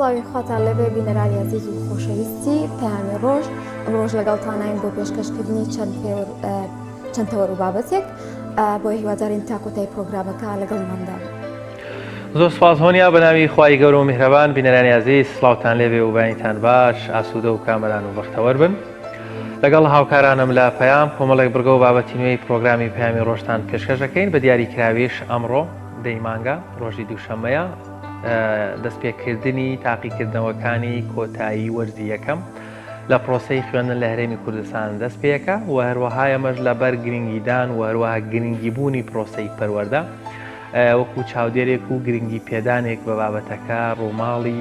سڵاوی خۆتان لەبێ بینەرانی عەزیز و خۆشەویستی پەیامی ڕۆژ ئەمڕۆژ لەگەڵتانین بۆ پێشکەشکردنی چەند تەوەر و بابەتێک بۆی هیوادارین تا کۆتایی پرۆگرامەکە لەگەڵماندا بن. زۆر سپاس هۆنیا بە ناوی خوای گەورە و میهرەبان. بینەرانی عەزیز سڵاوتان لێبێ و بەینتان باش، ئاسوودە و کامەران و بەختەوەر بن. لەگەڵ هاوکارانم لە پەیام کۆمەڵێک بڕگە و بابەتی نوێی پرۆگرامی پەیامی ڕۆژتان پێشکەش دەکەین بە دیاریکراویش ئەمڕۆ دەی مانگە ڕۆژی دووشەممەیە دەستپێکردنی تاقیکردنەوەکانی کۆتایی وەرزی یەکەم لە پرۆسەی خوێندن لە هەرێمی کوردستان دەست پێەکە و هەروەها ئەمەش لەبەر گرنگیدان و هەروەها گرنگیبوونی پرۆسەی پەروەردە وەکو چاودێرێک و گرنگی پێدانێک بە بابەتەکە ڕووماڵی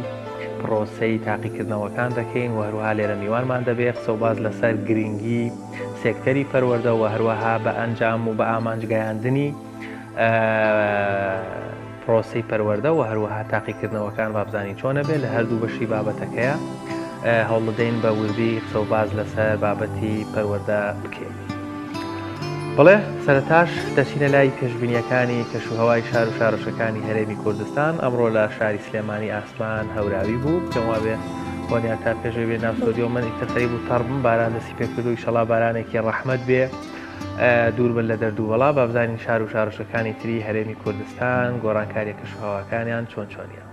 پرۆسەی تاقیکردنەوەکان دەکەین و هەروەها لێرە میوانمان دەبێت قسە و باز لەسەر گرنگی سێکتەری پەروەردە و هەروەها بە ئەنجام و بە ئامانجگەیاندنی پرۆسەی پەروەردە و هەروەها تاقیکردنەوەکان بابزانین چۆنە بێت لە هەردوو بەشی بابەتەکەیە هەوڵ دەدەین بە وردی قسە و باز لەسەر بابەتی پەروەردە بکەین. بڵێ سەرەتاش دەچینە لای پێشبینیەکانی کەشوهەوای شار و شارۆچەکانی هەرێمی کوردستان. ئەمڕۆ لە شاری سلێمانی ئاسمان هەوراوی بوو پێم بێ بۆنیان تا پێشەوە بێ ناو سۆدیۆ من ئیتەخەری بوو تەڕبم باران دەستی پێکرد و ئیشەڵا بارانێکی ڕەحمەت بێ دوور بن لە دەردووبەڵا با بزانین شار و شارۆچەکانی تری هەرێمی کوردستان گۆڕانکاریە کەشوهەواکانیان چۆن چۆنیە.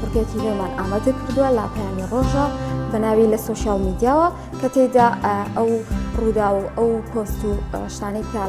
بڕگەیەکی نوێمان ئامادە کردووە لا پەیامی ڕۆژە بە ناوی لە سۆشیال میدیاوە کە تێیدا ئەو ڕوودا و ئەو پۆست و شتانەی پێ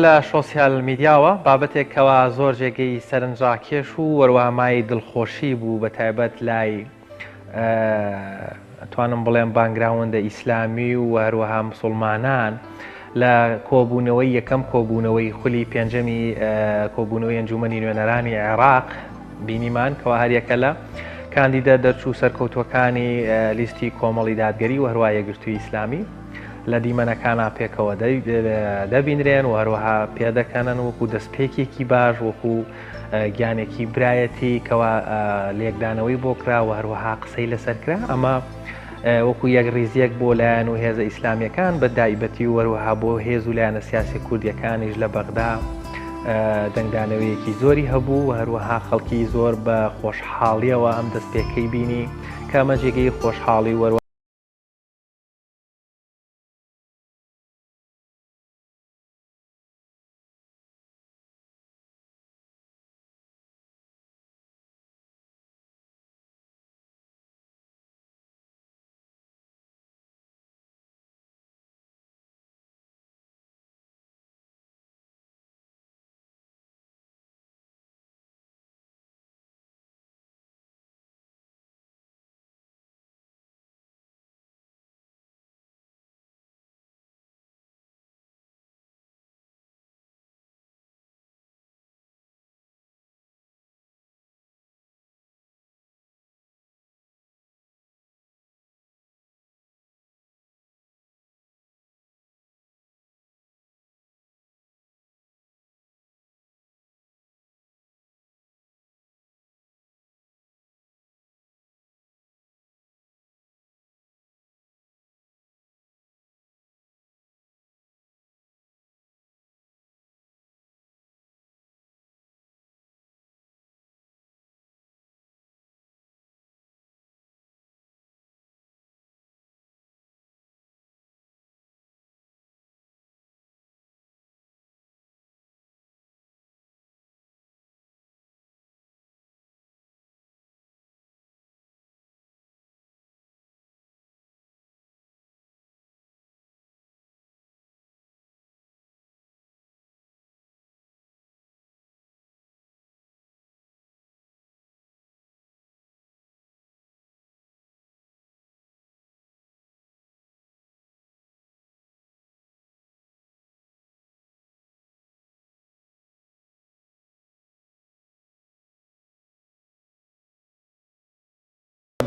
لە شۆسیال میدیاوە بابەتێکەوە زۆر جێگەی سەرنجڕاکێش و وەروامای دڵخۆشی بوو بە تایبەت لای توانم بڵێم بانگراوندە ئیسلامی و هەروەها مسلمانان لە کۆبوونەوەی یەکەم کۆبوونەوەی خولی پێنجەمی کۆبوونەوەی ئەنجومەنی نوێنەرانی عێراق بینیمان کەوا هەریەکە لە کاندیدە دەرچوو سەرکەوتوەکانی لیستی کۆمەڵی دادگەری و هەروە یەکگرتووی ئیسلامی لە دیمەنەکانە پێکەوە دەبینرێن و هەروەها پێدەکەنن وەکو دەستپێکێکی باش وەکو گیانێکی برایەتی کەوا لێکدانەوەی بۆ کرا و هەروەها قسەی لەسەرکرا ئەمە وەکو یەک ڕیزیەک بۆ لایەن و هێزە ئیسلامیەکان بە دایبەتی و وەروەها بۆ هێز و لایەنە سیاسی کوردیەکانیش لە بەغدا دەنگدانەوەیەکی زۆری هەبوو و هەروەها خەڵکی زۆر بە خۆشحاڵیەوە ئەم دەستپێکەی بینی کە ئەمە جێگەی خۆشحاڵی وەروە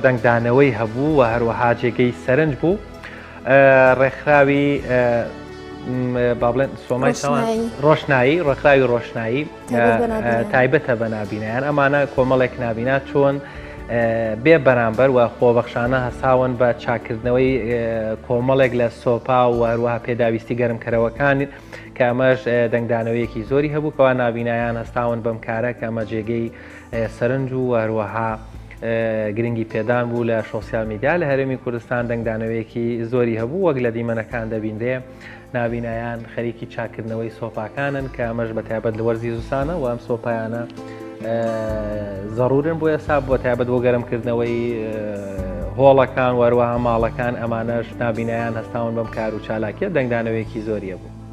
دەنگدانەوەی هەبوو و هەروەها جێگەی سەرنج بوو ڕێکخراوی با بڵێن سۆمای ڕۆشنایی ڕێکخراوی ڕۆشنایی تایبەتە بە نابینایان ئەمانە کۆمەڵێک نابینا چۆن بێ بەرامبەر و خۆبەخشانە هەساون بە چاکردنەوەی کۆمەڵێک لە سۆپا و هەروەها پێداویستی گەرمکەرەوەکان کە ئەمەش دەنگدانەوەیەکی زۆری هەبوو کەوا نابینایان هەستاون بەم کارە کە ئەمە جێگەی سەرنج و هەروەها گرنگی پێدان بوو لە شۆسیال میدیا لە هەرێمی کوردستان دەنگدانەوەیەکی زۆری هەبوو وەک لە دیمەنەکان دەبیندێ نابینایان خەریکی چاکردنەوەی سۆپاکانن کە ئەمەش بە تایبەت لە وەرزی زوسانە و ئەم سۆپایانە زەڕورن بۆ ئێستا بۆ تایبەت بۆ گەرمکردنەوەی هۆڵەکان وەروەها ماڵەکان ئەمانەش نابینایان هەستاون بەم کار و چالاکیە دەنگدانەوەیەکی زۆریە بوو.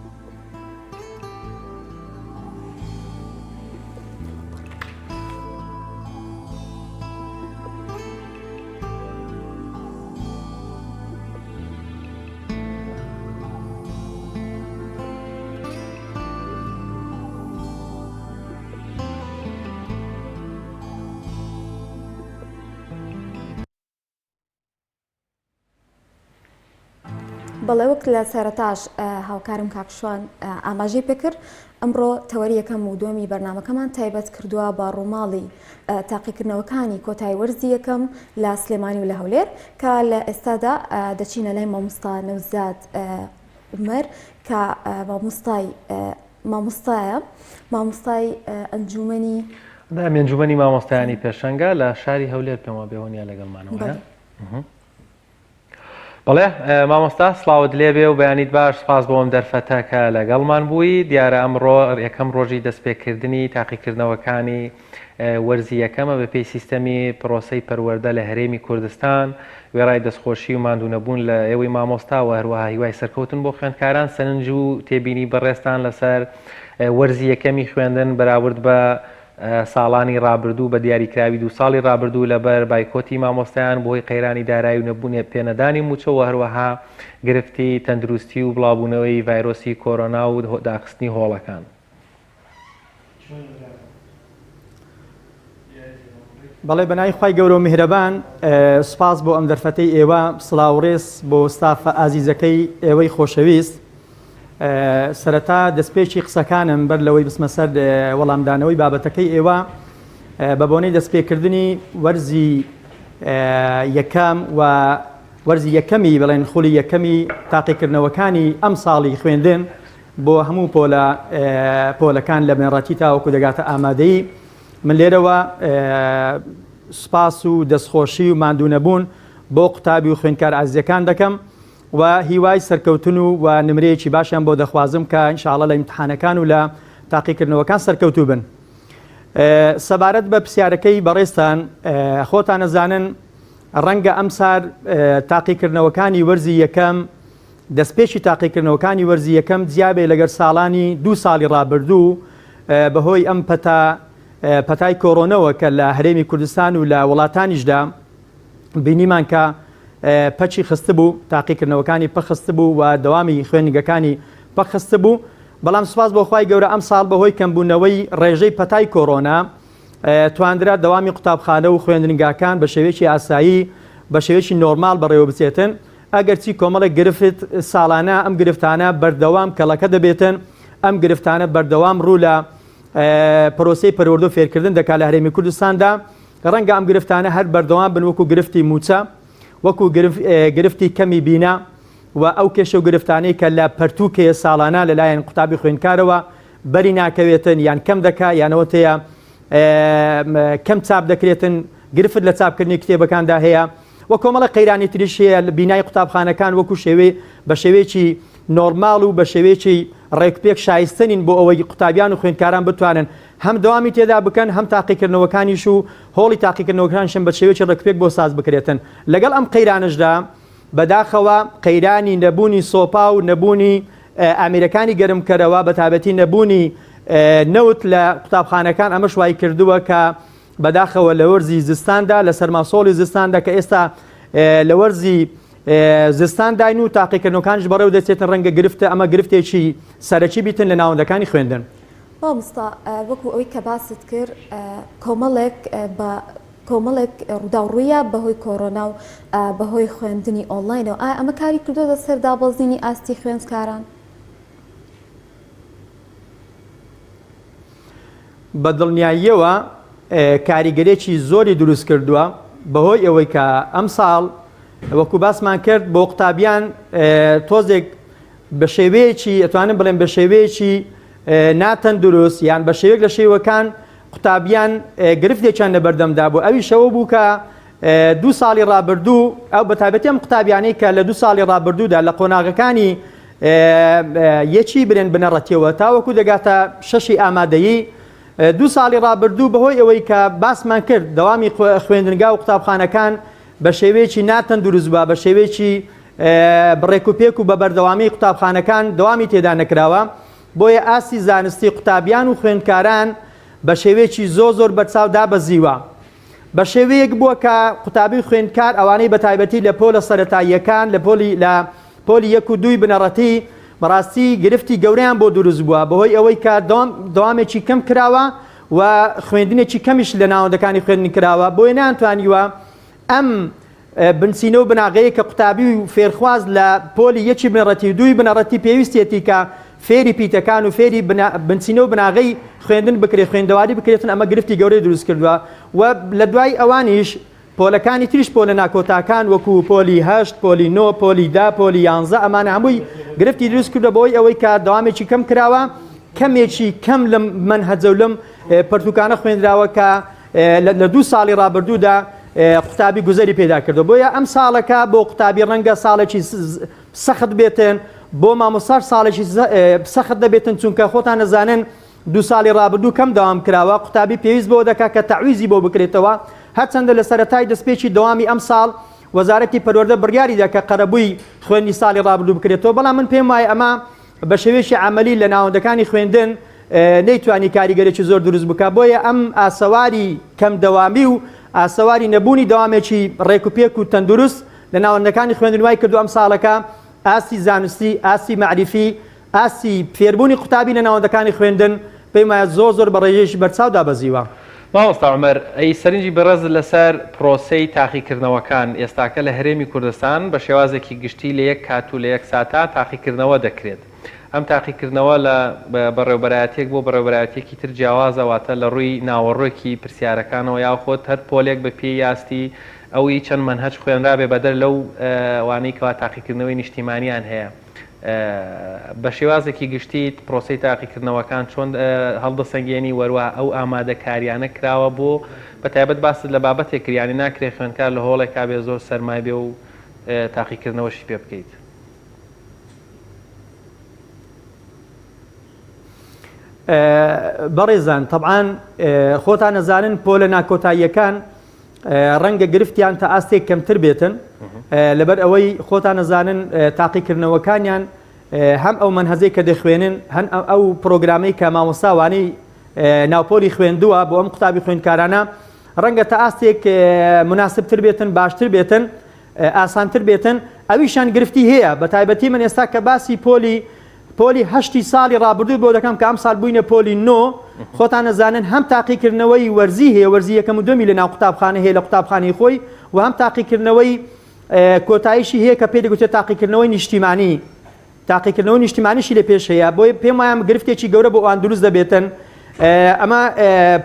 بەڵێ وەک لە سەرەتاش هاوکارم کاکشوان ئاماژەی پێکرد ئەمڕۆ تەوەری یەکەم و دووەمی بەرنامەکەمان تایبەت کردووە بە ڕووماڵی تاقیکردنەوەکانی کۆتایی وەرزی یەکەم لە سلێمانی و لە هەولێر کە لە ئێستادا دەچینە لای مامۆستا نەوزاد عومەر کە مامۆستای ئەنجومەنی ئەنجومەنی مامۆستایانی پێشەنگە لە شاری هەولێر پێمەوە بێوەنیا لەگەڵمانەوە. بەڵێ مامۆستا سڵاوت لێبێ و بەیانیت باش سپاس بۆم دەرفەتە کە لەگەڵمان بووی دیارە ئەمڕۆ یەکەم ڕۆژی دەستپێکردنی تاقیکردنەوەکانی وەرزی یەکەمە بە پێی سیستەمی پرۆسەی پەروەردە لە هەرێمی کوردستان وێڕای دەستخۆشی و ماندوونەبوون لە ئێوەی مامۆستا و هەروەها هیوای سەرکەوتن بۆ خوێندکاران سەرنج و تێبینی بەڕێستان لەسەر وەرزی یەکەمی خوێندن بەراورد بە ساڵانی ڕابردوو بە دیاریکراوی 2 ساڵی ڕابردوو لەبەر بایکۆتی مامۆستایان بۆی قەیرانی دارایی و نەبوونێ پێنەدانی موچەوە هەروەها گرفتی تەندروستی و بڵاوبوونەوەی ڤایرۆسی کۆرۆنا و داخستنی هۆڵەکان. بەڵێ بەنای خوای گەورە و میهرەبان سپاس بۆ ئەم دەرفەتەی ئێوە سڵاوڕێز بۆ ستافە ئازیزەکەی ئێوەی خۆشەویست سەرەتا دەستپێکی قسەکانم بەر لەوەی بسمە سەر وەڵامدانەوەی بابەتەکەی ئێوە بە بۆنەی دەستپێکردنی وەرزی یەکەم و وەرزی یەکەمی بڵێن خولی یەکەمی تاقیکردنەوەکانی ئەم ساڵی خوێندن بۆ هەموو پۆلەکان لە بنەڕەتی تاوەکو دەگاتە ئامادەیی من لێرەوە سپاس و دەستخۆشی و ماندوونەبوون بۆ قوتابی و خوێندکار ئازیزەکان دەکەم و هیوای سەرکەوتن و نمرەیەکی باشیان بۆ دەخوازم کە ئینشاءڵڵا لە ئیمتحانەکان و لە تاقیکردنەوەکان سەرکەوتوو بن. سەبارەت بە پرسیارەکەی بەڕێستان خۆتان نەزانن ڕەنگە ئەم سار تاقیکردنەوەکانی وەرزی یەکەم دەستپێکی تاقیکردنەوەکانی وەرزی یەکەم جیابێ لەگەر ساڵانی 2 ساڵی ڕابردوو بەهۆی ئەم پەتای کۆڕۆنەوە کە لە هەرێمی کوردستان و لە وڵاتانیشدا بینیمان کە پەچی خستە بوو تاقیکردنەوەکانی پەخستە بوو و دەوامی خوێندنگەکانی پەخستە بوو بەڵام سوپاس بۆ خوای گەورە ئەم ساڵ بەهۆی کەمبوونەوەی ڕێژەی پەتای کۆڕۆنا تواندرا دەوامی قوتابخانە و خوێندنگاکان بە شێوەیەکی ئاسایی بە شێوەیەکی نۆرمال بەڕێوە بچێتن ئەگەرچی کۆمەڵێک گرفت ساڵانە ئەم گرفتانە بەردەوام کەڵەکە دەبێتن ئەم گرفتانە بەردەوام ڕوو لە پرۆسەی پەروەردە و فێرکردن دەکات لە هەرێمی کوردستاندا ڕەنگە ئەم گرفتانە هەر بەردەوام بن وەکو گرفتی موچە وەکو گرفتی کەمی بینا و ئەو کێشە و گرفتانەی کە لە پەرتووکێ ساڵانە لەلایەن قوتابی خوێندکارەوە بەری ناکەوێتن یان کەم دەکا یانەوە تەیە کەم چاپ دەکرێتن گرفت لە چاپکردنی کتێبەکاندا هەیە و کۆمەڵە قەیرانی تریش هەیە لە بینای قوتابخانەکان وەکو بە شێوەیەکی نۆرماڵ و بە شێوەیەکی ڕێکپێک شایستنین بۆ ئەوەی قوتابیان و خوێندکاران بتوانن هەم دەوامی تێدا بکەن هەم تاقیکردنەوەکانیش و هۆڵی تاقیکردنەوەکانشم بە شێوەیەکی ڕێکپێک بۆ ساز بکرێتن لەگەڵ ئەم قەیرانشدا بەداخەوە قەیرانی نەبوونی سۆپا و نەبوونی ئامێرەکانی گەرمکەرەوە بە تایبەتی نەبوونی نەوت لە قوتابخانەکان ئەمەش وای کردووە کە بەداخەوە لە وەرزی زستاندا لە سەرماسۆڵی زستاندا کە ئێستا لە وەرزی زستان داین و تاقیکردنەوەکانش بەڕێوە دەچێتن ڕەنگە گرفتە ئەمە گرفتێکی سەرەکی بیتن لە ناوەندەکانی خوێندن. مامۆستا وەکو ئەوەی کە باست کرد کۆمەڵێک ڕووداوڕوویە بەهۆی کۆڕۆنا و بەهۆی خوێندنی ئۆنلاینەوە ئایا ئەمە کاری کردووە سەر دابەزینی ئاستی خوێندکاران؟ بە دڵنیاییەوە کاریگەرێکی زۆری دروست کردووە بەهۆی ئەوەی کە ئەم ساڵ وەکو باسمان کرد بۆ قوتابیان تۆزێک بە شێوەیەکی ئەتوانم بڵێن بە شێوەیەکی ناتەندروست یان بە شێوەیەک لە شێوەکان قوتابیان گرفتێکیان لەبەردەمدا بوو ئەوی شەوە بوو کە 2 ساڵی ڕابردوو ئەو بە تایبەتی ئەم قوتابیانەی کە لە 2 ساڵی ڕابردوودا لە قۆناغەکانی یەکی برێن بنەڕەتیەوە تاوەکو دەگاتە 6 ئامادەیی 2 ساڵی ڕابردوو بەهۆی ئەوەی کە باسمان کرد دەوامی خوێندنگا و قوتابخانەکان بە شێوەیەکی ناتەندروست بووە بە شێوەیەکی بڕێک و پێک و بە بەردەوامی قوتابخانەکان دەوامی تێدا نەکراوە بۆیە ئاسی زانستی قوتابیان و خوێندکاران بە شێوەیەکی زۆر بەرچاو دابەزیوە بە شێوەیەک بووە کە قوتابی خوێندکار ئەوانەی بە تایبەتی لە پۆلە سەرەتاییەکان لە پۆلی 1 و 2 بنەڕەتی بەڕاستی گرفتی گەورەیان بۆ دروست بووە بەهۆی ئەوەی کە دەوامێکی کەم کراوە و خوێندنێکی کەمیش لە ناوەندەکانی خوێندنی کراوە بۆیە نانتوانیوە ئەم بنچینە و بناغەیە کە قوتابی و فێرخواز لە پۆلی 1 بنەڕەتی و 2 بنەڕەتی پێویستێتی کە فێری پیتەکان و فێری بنچینە و بناغەی خوێندن بکرێت خوێندەواری بکرێتن ئەمە گرفتی گەورەی دروست کردووە و لە دوای ئەوانیش پۆلەکانی تریش پۆلە ناکۆتاکان وەکو پۆلی 8 پۆلی 9 پۆلی 10 پۆلی 11 ئەمانە هەمووی گرفتی دروست کردە بۆی ئەوەی کە دەوامێکی کەم کراوە کەمێکی کەم لەم منهەجە و لەم پەرتوکانە خوێندراوە کە لە 2 ساڵی ڕابردوودا قوتابی گوزەری پێدا کردو بۆیە ئەم ساڵەکە بۆ قوتابی ڕەنگە ساڵێکی سەخت بێتن بۆ مامۆستاش ساڵێکی سەخت دەبێتن چونکە خۆتان نەزانن 2 ساڵی ڕابردوو کەم داوام کراوە قوتابی پێویست بۆ دەکات کە تەعویزی بۆ بکرێتەوە هەرچەندە لە سەرەتای دەستپێکی دەوامی ئەم ساڵ وەزارەتی پەروەردە بڕیاری دا کە قەرەبووی خوێندنی ساڵی ڕابردوو بکرێتەوە بەڵام من پێم وایە ئەمە بە شێوێکی عملی لە ناوەندەکانی خوێندن نەیتوانی کاریگەرێکی زۆر دروست بکە بۆیە ئەم ئاسەواری کەم دەوامی و ئاسەواری نەبوونی دەوامێکی ڕێکوپێک و تەندروست لە ناوەندەکانی خوێندن وای کردو ئەم ساڵەکە ئاسی زانستی ئاسی معریفی ئاسی فێربوونی قوتابی لە ناوەندەکانی خوێندن پێم وایە زۆر بە ڕێژێکی بەرچاو دابەزیوە. مامۆستا عومەر ئەی سەرنجی بەڕێز لەسەر پرۆسەی تاقیکردنەوەکان ئێستاکە لە هەرێمی کوردستان بە شێوازێکی گشتی لە 1 کات و لە 1 ساتە تاقیکردنەوە دەکرێت. ئەم تاقیکردنەوە لە بەڕێوەبەرایەتێک بۆ بەڕێوەبەرایەتێکی تر جیاوازەواتە لە ڕووی ناوەڕۆکی پرسیارەکانەوە یاخۆت هەر پۆلێک بە پێی یاستی ئەوی چەند منهەج خوێنرابێ بەدەر لەو وانەی کەوا تاقیکردنەوەی نیشتیمانیان هەیە. بە شێوازێکی گشتیت پرۆسی تاقیکردنەوەکان چۆن هەڵدەسەنگێنی وەروە ئەو ئامادەکاریانە کراوە بۆ بە تایبەت باست لە بابەتێک کریانی ناکرێت خوێندکار لە هۆڵێکا بێ زۆر سەرمای بێ و تاقیکردنەوەشی پێ بکەیت. بەڕێزان طبعاً خۆتان نەزانن پۆلە ناکۆتاییەکان ڕەنگە گرفتیان تا ئاستێک کەمتر بێتن لەبەر ئەوەی خۆتان نەزانن تاقیکردنەوەکانیان هەم ئەو منهەزەی کە دەخوێنن هەن ئەو پرۆگرامەی کە مامۆستاوانەی ناوپۆلی خوێندووە بۆ ئەم قوتابی خوێندکارانە ڕەنگە تا ئاستێک مناسبتر بێتن باشتر بێتن ئاسانتر بێتن ئەویشان گرفتی هەیە بە تایبەتی من ئێستا کە باسی پۆلی 8 ساڵی ڕابردوو بۆ دەکەم کە ئەم ساڵ بووینە پۆلی 9 خۆتان نەزانن هەم تاقیکردنەوەی وەرزی هەیە وەرزی یەکەم و دومی لە ناو قوتابخانە هەیە لە قوتابخانەی خۆی و هەم تاقیکردنەوەی کۆتاییشی هەیە کە پێ دەگوترێت تاقیکردنەوەی نیشتیمانی تاقیکردنەوەی نیشتیمانیشی لە پێش هەیە بۆی پێم وایە گرفتێکی گەورە بۆ ئەوان دروست دەبێتن ئەمە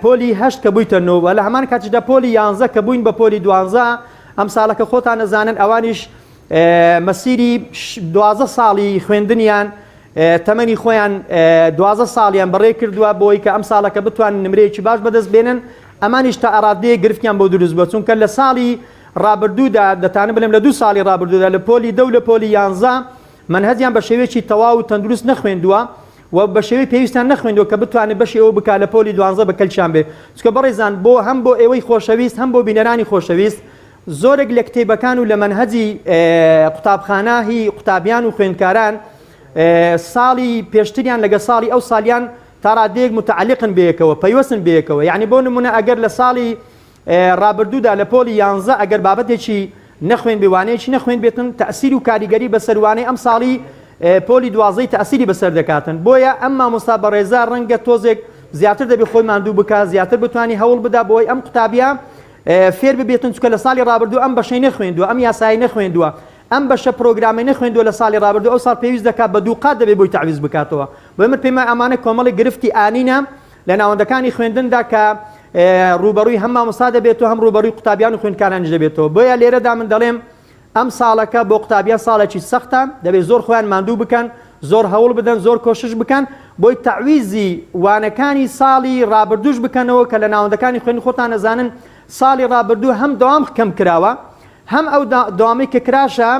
پۆلی 8 کە بوویتەوە لە هەمان کاتیشدا پۆلی 11 کە بووین بە پۆلی 12 ئەم ساڵەکە خۆتان نەزانن ئەوانیش مەسیری 12 ساڵی خوێندنیان تەمەنی خۆیان 12 ساڵیان بەڕێ کردووە بۆی کە ئەم ساڵەکە بتوانن نمرەیەکی باش بەدەست بێنن ئەمانیش تا ئەڕادەیە گرفتیان بۆ دروست بووە چونکە لە ساڵی ڕابردوودا دەتانە بڵێم لە 2 ساڵی ڕابردوودا لە پۆلی 10 و لە پۆلی 11 منهەجیان بە شێوەیەکی تەواو و تەندروست نەخوێندووە و بە شێوەی پێویستیان نەخوێندووە کە بتوانێت بەشی ئەوە بکات لە پۆلی 12 بە کەلچیان بێ چونکە بەڕێزان بۆ هەم بۆ ئێوەی خۆشەویست هەم بۆ بینەرانی خۆشەویست زۆرێک لە کتێبەکان و لە منهەجی قوتابخانە هی قوتابیان و خوێندکاران ساڵی پێشتریان لەگە ساڵی ئەو ساڵیان تا ڕادەیەک متعلقن بەیەکەوە پەیوەستن بەیەکەوە یعنی بۆ نمونە ئەگەر لە ساڵی ڕابردوودا لە پۆلی 11 ئەگەر بابەتێکی نەخوێن بێوانەیەکی نەخوێن بێتن تەسیر و کاریگەری بەسەروانەی ئەم ساڵی پۆلی 12 تەسیری بەسەر دەکاتن بۆیە ئەم مامۆستا بەڕێزا ڕەنگە تۆزێک زیاتر دەبێت خۆی ماندوو بکات زیاتر بتوانانی هەوڵ بدا بۆی ئەم قوتابیە فێر ببێتن چونکە لە ساڵی ڕابردوو ئەم بەشەی نەخوێندووە ئەم یاسایی نەخوێندووە ئەم بەشە پرۆگرامی نەخوێندووە لە ساڵی ڕابردوو ئەو ساڵ پێویست دەکات بە 2 قات دەبێت بۆی تعویز بکاتەوە بۆ من پێم ئەمانە کۆمەڵی گرفتی ئانینە لە ناوەندەکانی خوێندندا کە ڕوبەڕووی هەم مامۆستا دەبێتەوە هەم ڕوبەڕووی قوتابیان و خوێندکارانیش دەبێتەوە بۆیە لێرەدا من دەڵێم ئەم ساڵەکە بۆ قوتابیان ساڵێکی سەختە دەبێت زۆر خۆیان ماندوو بکەن زۆر هەوڵ بدەن زۆر کۆشش بکەن بۆی تعویزی وانەکانی ساڵی ڕابردووش بکەنەوە کە لە ناوەندەکانی خوێندن خۆتان نەزانن ساڵی ڕابردوو هەم دەوام کەم کراوە هەم ئەو دەوامی کە کراشە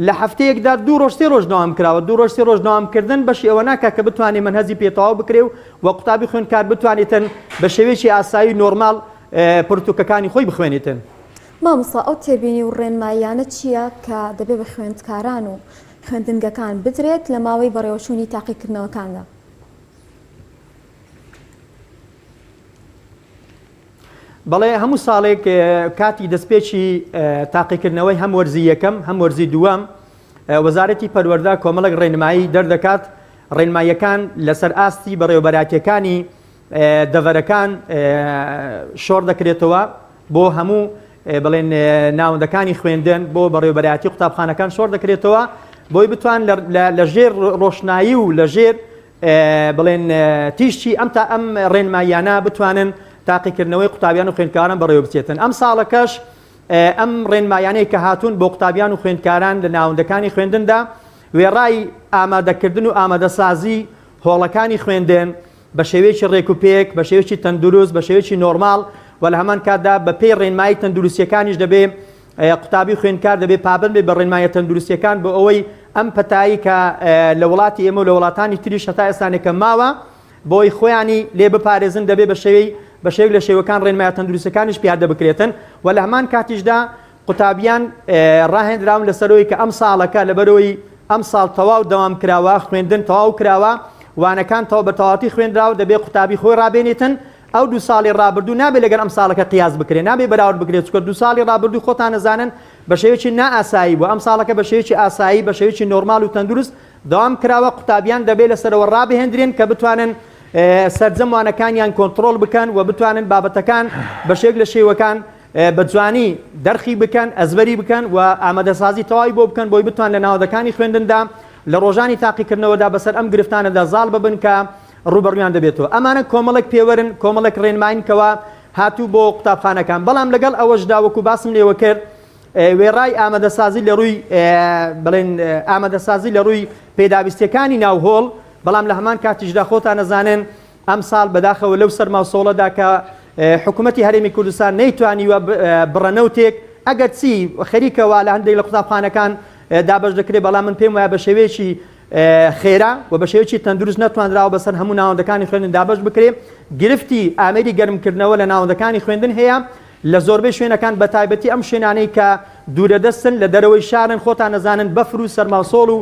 لە هەفتەیەکدا 2 ڕۆژ 3 ڕۆژ دەوام کراوە 2 ڕۆژ 3 ڕۆژ دەوامکردن بەشی ئەوە ناکات کە بتوانێت منهەجی پێتەواو بکرێ و قوتابی خوێندکار بتوانێتن بە شێوەیەکی ئاسایی نۆرمال پرتوکەکانی خۆی بخوێنێتن. مامۆستا ئەو تێبینی و ڕێنماییانە چییە کە دەبێت بە خوێندکاران و خوێندنگەکان بدرێت لە ماوەی بەڕێوەچوونی تاقیکردنەوەکاندا؟ بەڵێ هەموو ساڵێک کاتی دەستپێکی تاقیکردنەوەی هەم وەرزی یەکەم هەم وەرزی دووەم وەزارەتی پەروەردە کۆمەڵێک ڕێنمایی دەردەکات ڕێنماییەکان لەسەر ئاستی بەڕێوەبەرایەتیەکانی دەڤەرەکان شۆڕ دەکرێتەوە بۆ هەموو بڵێن ناوەندەکانی خوێندن بۆ بەڕێوەبەرایەتی قوتابخانەکان شۆڕ دەکرێتەوە بۆی بتوان لە ژێر ڕۆشنایی و لە ژێر بڵێن تیشتی ئەم ڕێنماییانە بتوانن تاقیکردنەوەی قوتابیان و خوێندکاران بەڕێوە بچێتن ئەم ساڵەکەش ئەم ڕێنمایانەی کە هاتوون بۆ قوتابیان و خوێندکاران لە ناوەندەکانی خوێندندا وێڕای ئامادەکردن و ئامادەسازی هۆڵەکانی خوێندن بە شێوەیەکی ڕێکوپێک بە شێوەیەکی تەندروست بە شێوەیەکی نۆرمال و لە هەمان کاتدا بە پێی ڕێنمایی تەندروستیەکانیش دەبێ قوتابی خوێندکار دەبێت پابند بێ بە ڕێنمایە تەندروستیەکان بۆ ئەوەی ئەم پەتایی کە لە وڵاتی ئێمە و لە وڵاتانی تریش هەتا ئێستانێکە ماوە بۆی خۆیانی لێ بپارێزن دەبێت بە شێوەیەک لە شێوەکان ڕێنمایە تەندروستیەکانیش پیادە بکرێتن و لە هەمان کاتیشدا قوتابیان ڕاهێنراون لەسەرەوەی کە ئەم ساڵەکە لەبەرەوەی ئەم ساڵ تەواو دەوام کراوە خوێندن تەواو کراوە وانەکان تەواو بە تەواوەتی خوێندراوە دەبێت قوتابی خۆی ڕابێنێتن ئەو 2 ساڵی ڕابردوو نابێت لەگەر ئەم ساڵەکە قیاس بکرێت نابێت بەراورد بکرێت چکە 2 ساڵی ڕابردوو خۆتان نەزانن بە شێوەیەکی نائاسایی بوو ئەم ساڵەکە بە شێوەیەکی ئاسایی بە شێوەیەکی نۆرمال و تەندروست دەوام کراوە قوتابیان دەبێت لەسەرەوە ڕابهێنرێن کە بتوانن سەرجەم وانەکانیان کۆنتڕۆڵ بکەن و بتوانن بابەتەکان بە شێوەیەک لە شێوەکان بە جوانی دەرخی بکەن ئەزبەری بکەن و ئامادەسازی تەواوی بۆ بکەن بۆی بتوان لە ناوەندەکانی خوێندندا لە ڕۆژانی تاقیکردنەوەدا بەسەر ئەم گرفتانەدا زاڵ ببن کە ڕوبەڕویان دەبێتەوە ئەمانە کۆمەڵێک پێوەرن کۆمەڵێک ڕێنماین کەوا هاتوو بۆ قوتابخانەکان بەڵام لەگەڵ ئەوەشدا وەکو باسم لێوە کرد وێڕای ئامادەسازی لە ڕووی بڵێن ئامادەسازی لە ڕووی پێداویستیەکانی ناوهۆڵ بەڵام لە هەمان کاتیشدا خۆتان نەزانن ئەم ساڵ بەداخەوە لەو سەرماوسۆڵەدا کە حکوومەتی هەرێمی کوردستان نەیتوانیوە بڕەنەوتێک ئەگەر چی خەریکەوە لە هەندێک لە قوتابخانەکان دابش دەکرێت بەڵام من پێم وایە بە شێوەیەکی خێرا و بە شێوەیەکی تەندروست نەتوانراوە بەسەر هەموو ناوەندەکانی خوێندن دابش بکرێت گرفتی ئامێری گەرمکردنەوە لە ناوەندەکانی خوێندن هەیە لە زۆربەی شوێنەکان بە تایبەتی ئەم شوێنانەی کە دوورەدەستن لە دەرەوەی شارن خۆتان نەزانن بەفر و سەرماوسۆڵ و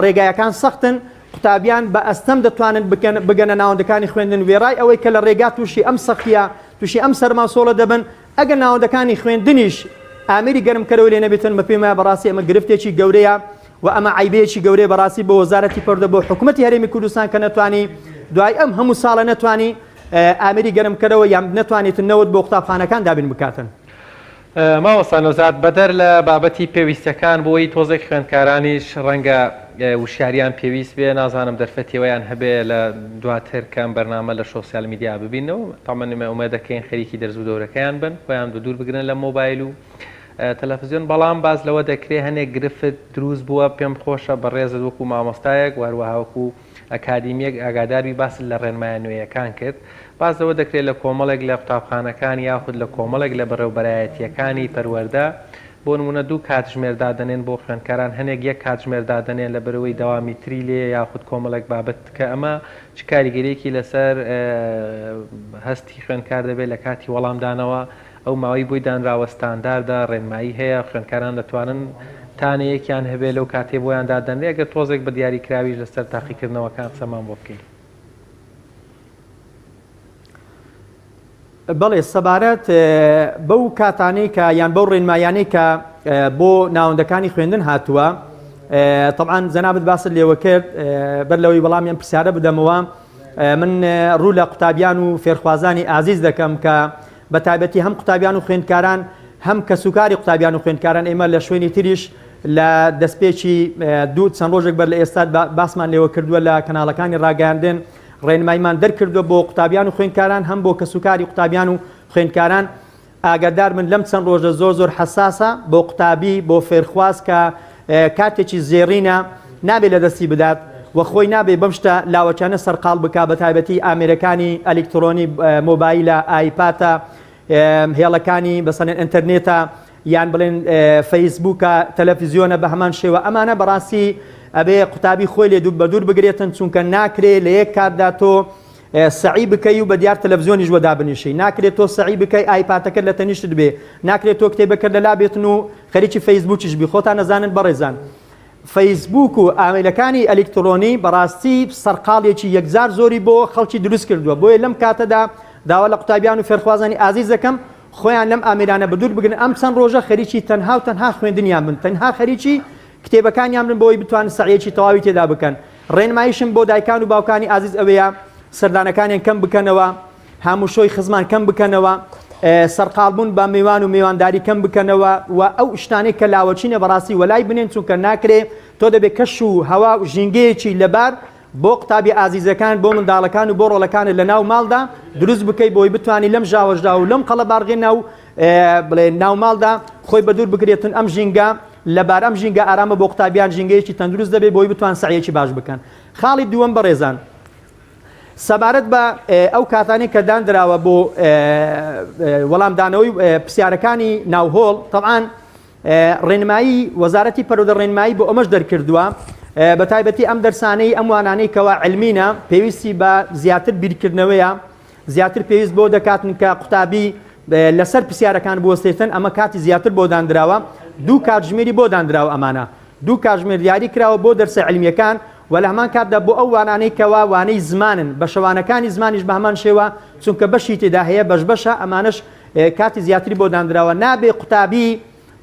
ڕێگایەکان سەختن قوتابیان بە ئەستەم دەتوانن بگەنە ناوەندەکانی خوێندن وێڕای ئەوەی کە لە ڕێگا تووشی ئەم سەختیە تووشی ئەم سەرماوسۆڵە دەبن ئەگەر ناوەندەکانی خوێندنیش ئامێری گەرمکەرەوە لێ نەبێتن بە پێم وایە بەڕاستی ئەمە گرفتێکی گەورەیە و ئەمە عیبەیەکی گەورەیە بەڕاستی بۆ وەزارەتی پەروەردە بۆ حکوومەتی هەرێمی کوردستان کە نەتوانی دوای ئەم هەموو ساڵە نەتوانی ئامێری گەرمکەرەوە یان نەتوانێتن نەوت بۆ قوتابخانەکان دابین بکاتن. ماوەستا نۆزات بەدەر لە بابەتی پێویستەکان بۆی تۆزێک خوێندکارانیش ڕەنگە وشاریان پێویست بێ نازانم دەرفەتیەوەیان هەبێ لە دواتر کەم بەرنامە لە سۆسیال میدیا ببینەوە تامەنمە ئومێدەکەین خەریکی دەرز و دەورەکەیان بن خۆیان دوور بگرن لە مۆبایل و تەلەڤیزیۆن بەڵام باز لەوە دەکرێت هەنێک گرفت دروست بووە پێم خۆشە بەڕێزت وەکو مامۆستایەک واروەها وەکو ئەکادیمیەک ئاگاداری باس لە ڕێنمایە نوێیەکان کرد باز لەوە دەکرێت لە کۆمەڵێک لە قوتابخانەکان یاخود لە کۆمەڵێک لە بەڕێوەبەرایەتیەکانی پەروەردە بۆ نمونە 2 کاتژمێردادنێن بۆ خوێندکاران هەنێک 1 کاتژمێردادنێن لە بەرەوەی داوامی تری لێ یاخود کۆمەڵێک بابەت کە ئەمە چ کاریگەریەکی لەسەر هەستی خوێندکار دەبێت لە کاتی وەڵامدانەوە ئەو ماوەی بۆی دانراوە ستانداردە ڕێنمایی هەیە خوێندکاران دەتوانن تانەیەکیان هەبێت لەو کاتێ بۆیان دادەنرێ ئەگەر تۆزێک بە دیاریکراویش لەسەر تاقیکردنەوەکان قسەمان بۆ بکەین. بەڵێ سەبارەت بەو کاتانەی کە یان بەو ڕێنمایانەی کە بۆ ناوەندەکانی خوێندن هاتووە طبعاً جەنابەت باست لێوە کرد بەر لەوەی وەڵامیان پرسیارە بدەمەوە من ڕوو لە قوتابیان و فێرخوازانی ئازیز دەکەم کە بە تایبەتی هەم قوتابیان و خوێندکاران هەم کەسوکاری قوتابیان و خوێندکاران ئێمە لە شوێنی تریش لە دەستپێکی چەند ڕۆژێک بەر لە ئێستا باسمان لێوە کردووە لە کەناڵەکانی ڕاگەاندن ڕێنماییمان دەرکردووە بۆ قوتابیان و خوێندکاران هەم بۆ کەسوکاری قوتابیان و خوێندکاران ئاگادار من لەم چەند ڕۆژە زۆر حساسە بۆ قوتابی بۆ فێرخواز کە کاتێکی زێڕینە نابێت لە دەستی بدات و خۆی نابێ بەم شتە لاوەچانە سەرقاڵ بک بە تایبەتی ئامێرەکانی ئەلکترۆنی مۆبایلە ئایپاتە هێڵەکانی بەسەن ئینتەرنێتە یان بڵێن فەیسبووکە تەلەڤیزیۆنە بە هەمان شێوە ئەمانە بەڕاستی ئەبێ قوتابی خۆی لێ بە دوور بگرێتن چونکە ناکرێت لە یەک کاتدا تۆ سعی بکەی و بە دیار تەلەڤیزیۆنیش وەدا بنیشی ناکرێت تۆ سعی بکەی ئایپاتەکەت لە تەنیشت بێ ناکرێت تۆ کتێبەکەت لەلا بێتن و خەریکی فەیسبووکیش بی خۆتان نەزانن بەڕێزان فەیسبووک و ئامێلەکانی ئەلکترۆنی بەڕاستی سەرقاڵێکی یەکجار زۆری بۆ خەڵکی دروست کردووە بۆیە لەم کاتەدا داوا لە قوتابیان و فێرخوازانی ئازیز دەکەم خۆیان لەم ئامێرانە بەدوور بگرن ئەم چەند ڕۆژە خەریکی تەنها و تەنها خوێندنیان بن تەنها خەریکی کتێبەکانیان بن بۆی بتوانن سعیەکی تەواوی تێدا بکەن ڕێنماییشم بۆ دایکان و باوکانی ئازیز ئەوەیە سەردانەکانیان کەم بکەنەوە هاموشۆی خزمان کەم بکەنەوە سەرقاڵبوون بە میوان و میوانداری کەم بکەنەوە و ئەو شتانەی کە لاوەچینە بەڕاستی وەلای بنێن چونکە ناکرێ تۆ دەبێت کەش و هەوا و ژینگەیەکی لەبار بۆ قوتابی ئازیزەکان بۆ منداڵەکان و بۆ ڕۆڵەکانت لە ناو ماڵدا دروست بکەی بۆی بتوانانی لەم ژاوەشدا و لەم قەڵە بارغێنە و بڵێ ناو ماڵدا خۆی بە دوور بگرێتن ئەم ژینگە لەبار ئەم ژینگە ئارامە بۆ قوتابیان ژینگەیەکی تەندروست دەبێت بۆی بتوان سعیەکی باش بکەن. خاڵی دووەم بەڕێزان سەبارەت بە ئەو کاتانی کە دانراوە بۆ وەڵامدانەوەی پرسیارەکانی ناوهۆڵ طبعاً ڕێنمایی وەزارەتی پەروەردە ڕێنمایی بۆ ئەمەش دەرکردووە بە تایبەتی ئەم دەرسانەی ئەم وانانەی کەوا علمینە پێویستی بە زیاتر بیرکردنەوەیە زیاتر پێویست بۆ دەکاتن کە قوتابی لەسەر پرسیارەکان بوەستێتن ئەمە کاتی زیاتر بۆ دانراوە دوو کاتژمێری بۆ دانراوە ئەمانە دوو کاتژمێر دیاری کراوە بۆ دەرسە علمیەکان و لە هەمان کاتدا بۆ ئەو وانانەی کەوا وانەی زمانن بە شەوانەکانی زمانیش بە هەمان شێوە چونکە بەشی تێدا هەیە بەشە ئەمانش کاتی زیاتری بۆ دانراوە نابێ قوتابی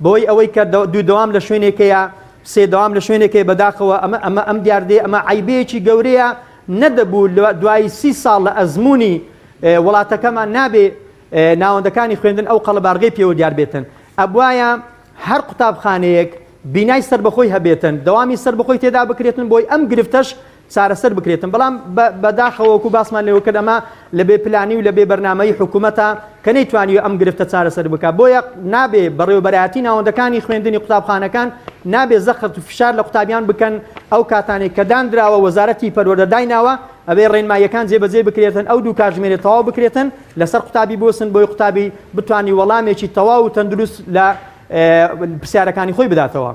بۆی ئەوەی کە دوو دەوام لە شوێنێکەیە سێ دەوام لە شوێنێکی بەداخەوە ئەمە ئەم دیاردێ ئەمە عیبەیەکی گەورەیە نەدەبوو دوای 30 ساڵ لە ئەزمموی وڵاتەکەمان نابێ ناوەندەکانی خوێندن ئەو قەڵەبارگەی پێوە دیار بێتن ئەبوایە هەر قوتابخانەیەک بینای سەربەخۆی هەبێتن دەوامی سەربەخۆی تێدا بکرێتن بۆی ئەم گرفتەش چارەسەر بکرێتن بەڵام بەداخەوەکو باسمان لێوە کرد ئەمە لە بێ پلانی و لە بێ بەرنامەی حکوومەتە کە نەیتوانی ئەم گرفتە چارەسەر بکە بۆیە نابێ بەڕێوەبەرایەتی ناوەندەکانی خوێندنی قوتابخانەکان نابێ زەخت و فشار لە قوتابیان بکەن ئەو کاتانێک کە دانراوە وەزارەتی پەروەردە دایناوە ئەبێ ڕێنماییەکان جێبەجێ بکرێتن ئەو دوو کاتژمێرێ تەواو بکرێتن لەسەر قوتابی بۆسن بۆی قوتابی بتوانی وەڵامێکی تەواو و تەندروست لە پرسیارەکانی خۆی بداتەوە.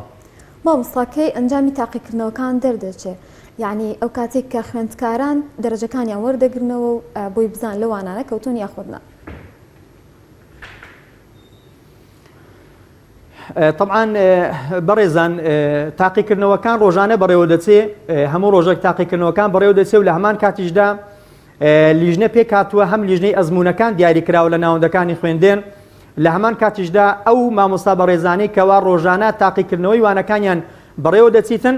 مامۆستاکەی ئەنجامی تاقیکردنەوەکان دەردەچێت یعنی ئەو کاتێک کە خوێندکاران دەرەجەکانیان وەردەگرنەوە و بۆی بزان لەوانانە کەوتون یاخودنا. طبعاً بەڕێزان تاقیکردنەوەکان ڕۆژانە بەڕێوە دەچێ هەموو ڕۆژێک تاقیکردنەوەکان بەڕێوە دەچێ و لە هەمان کاتیشدا لیژنە پێک هاتووە هەم لیژنەی ئەزمونونەکان دیاری کراوە لە ناوەندەکانی خوێندێن لە هەمان کاتیشدا ئەو مامۆستا بەڕێزانەی کەوا ڕۆژانە تاقیکردنەوەی وانەکانیان بەڕێوە دەچیتن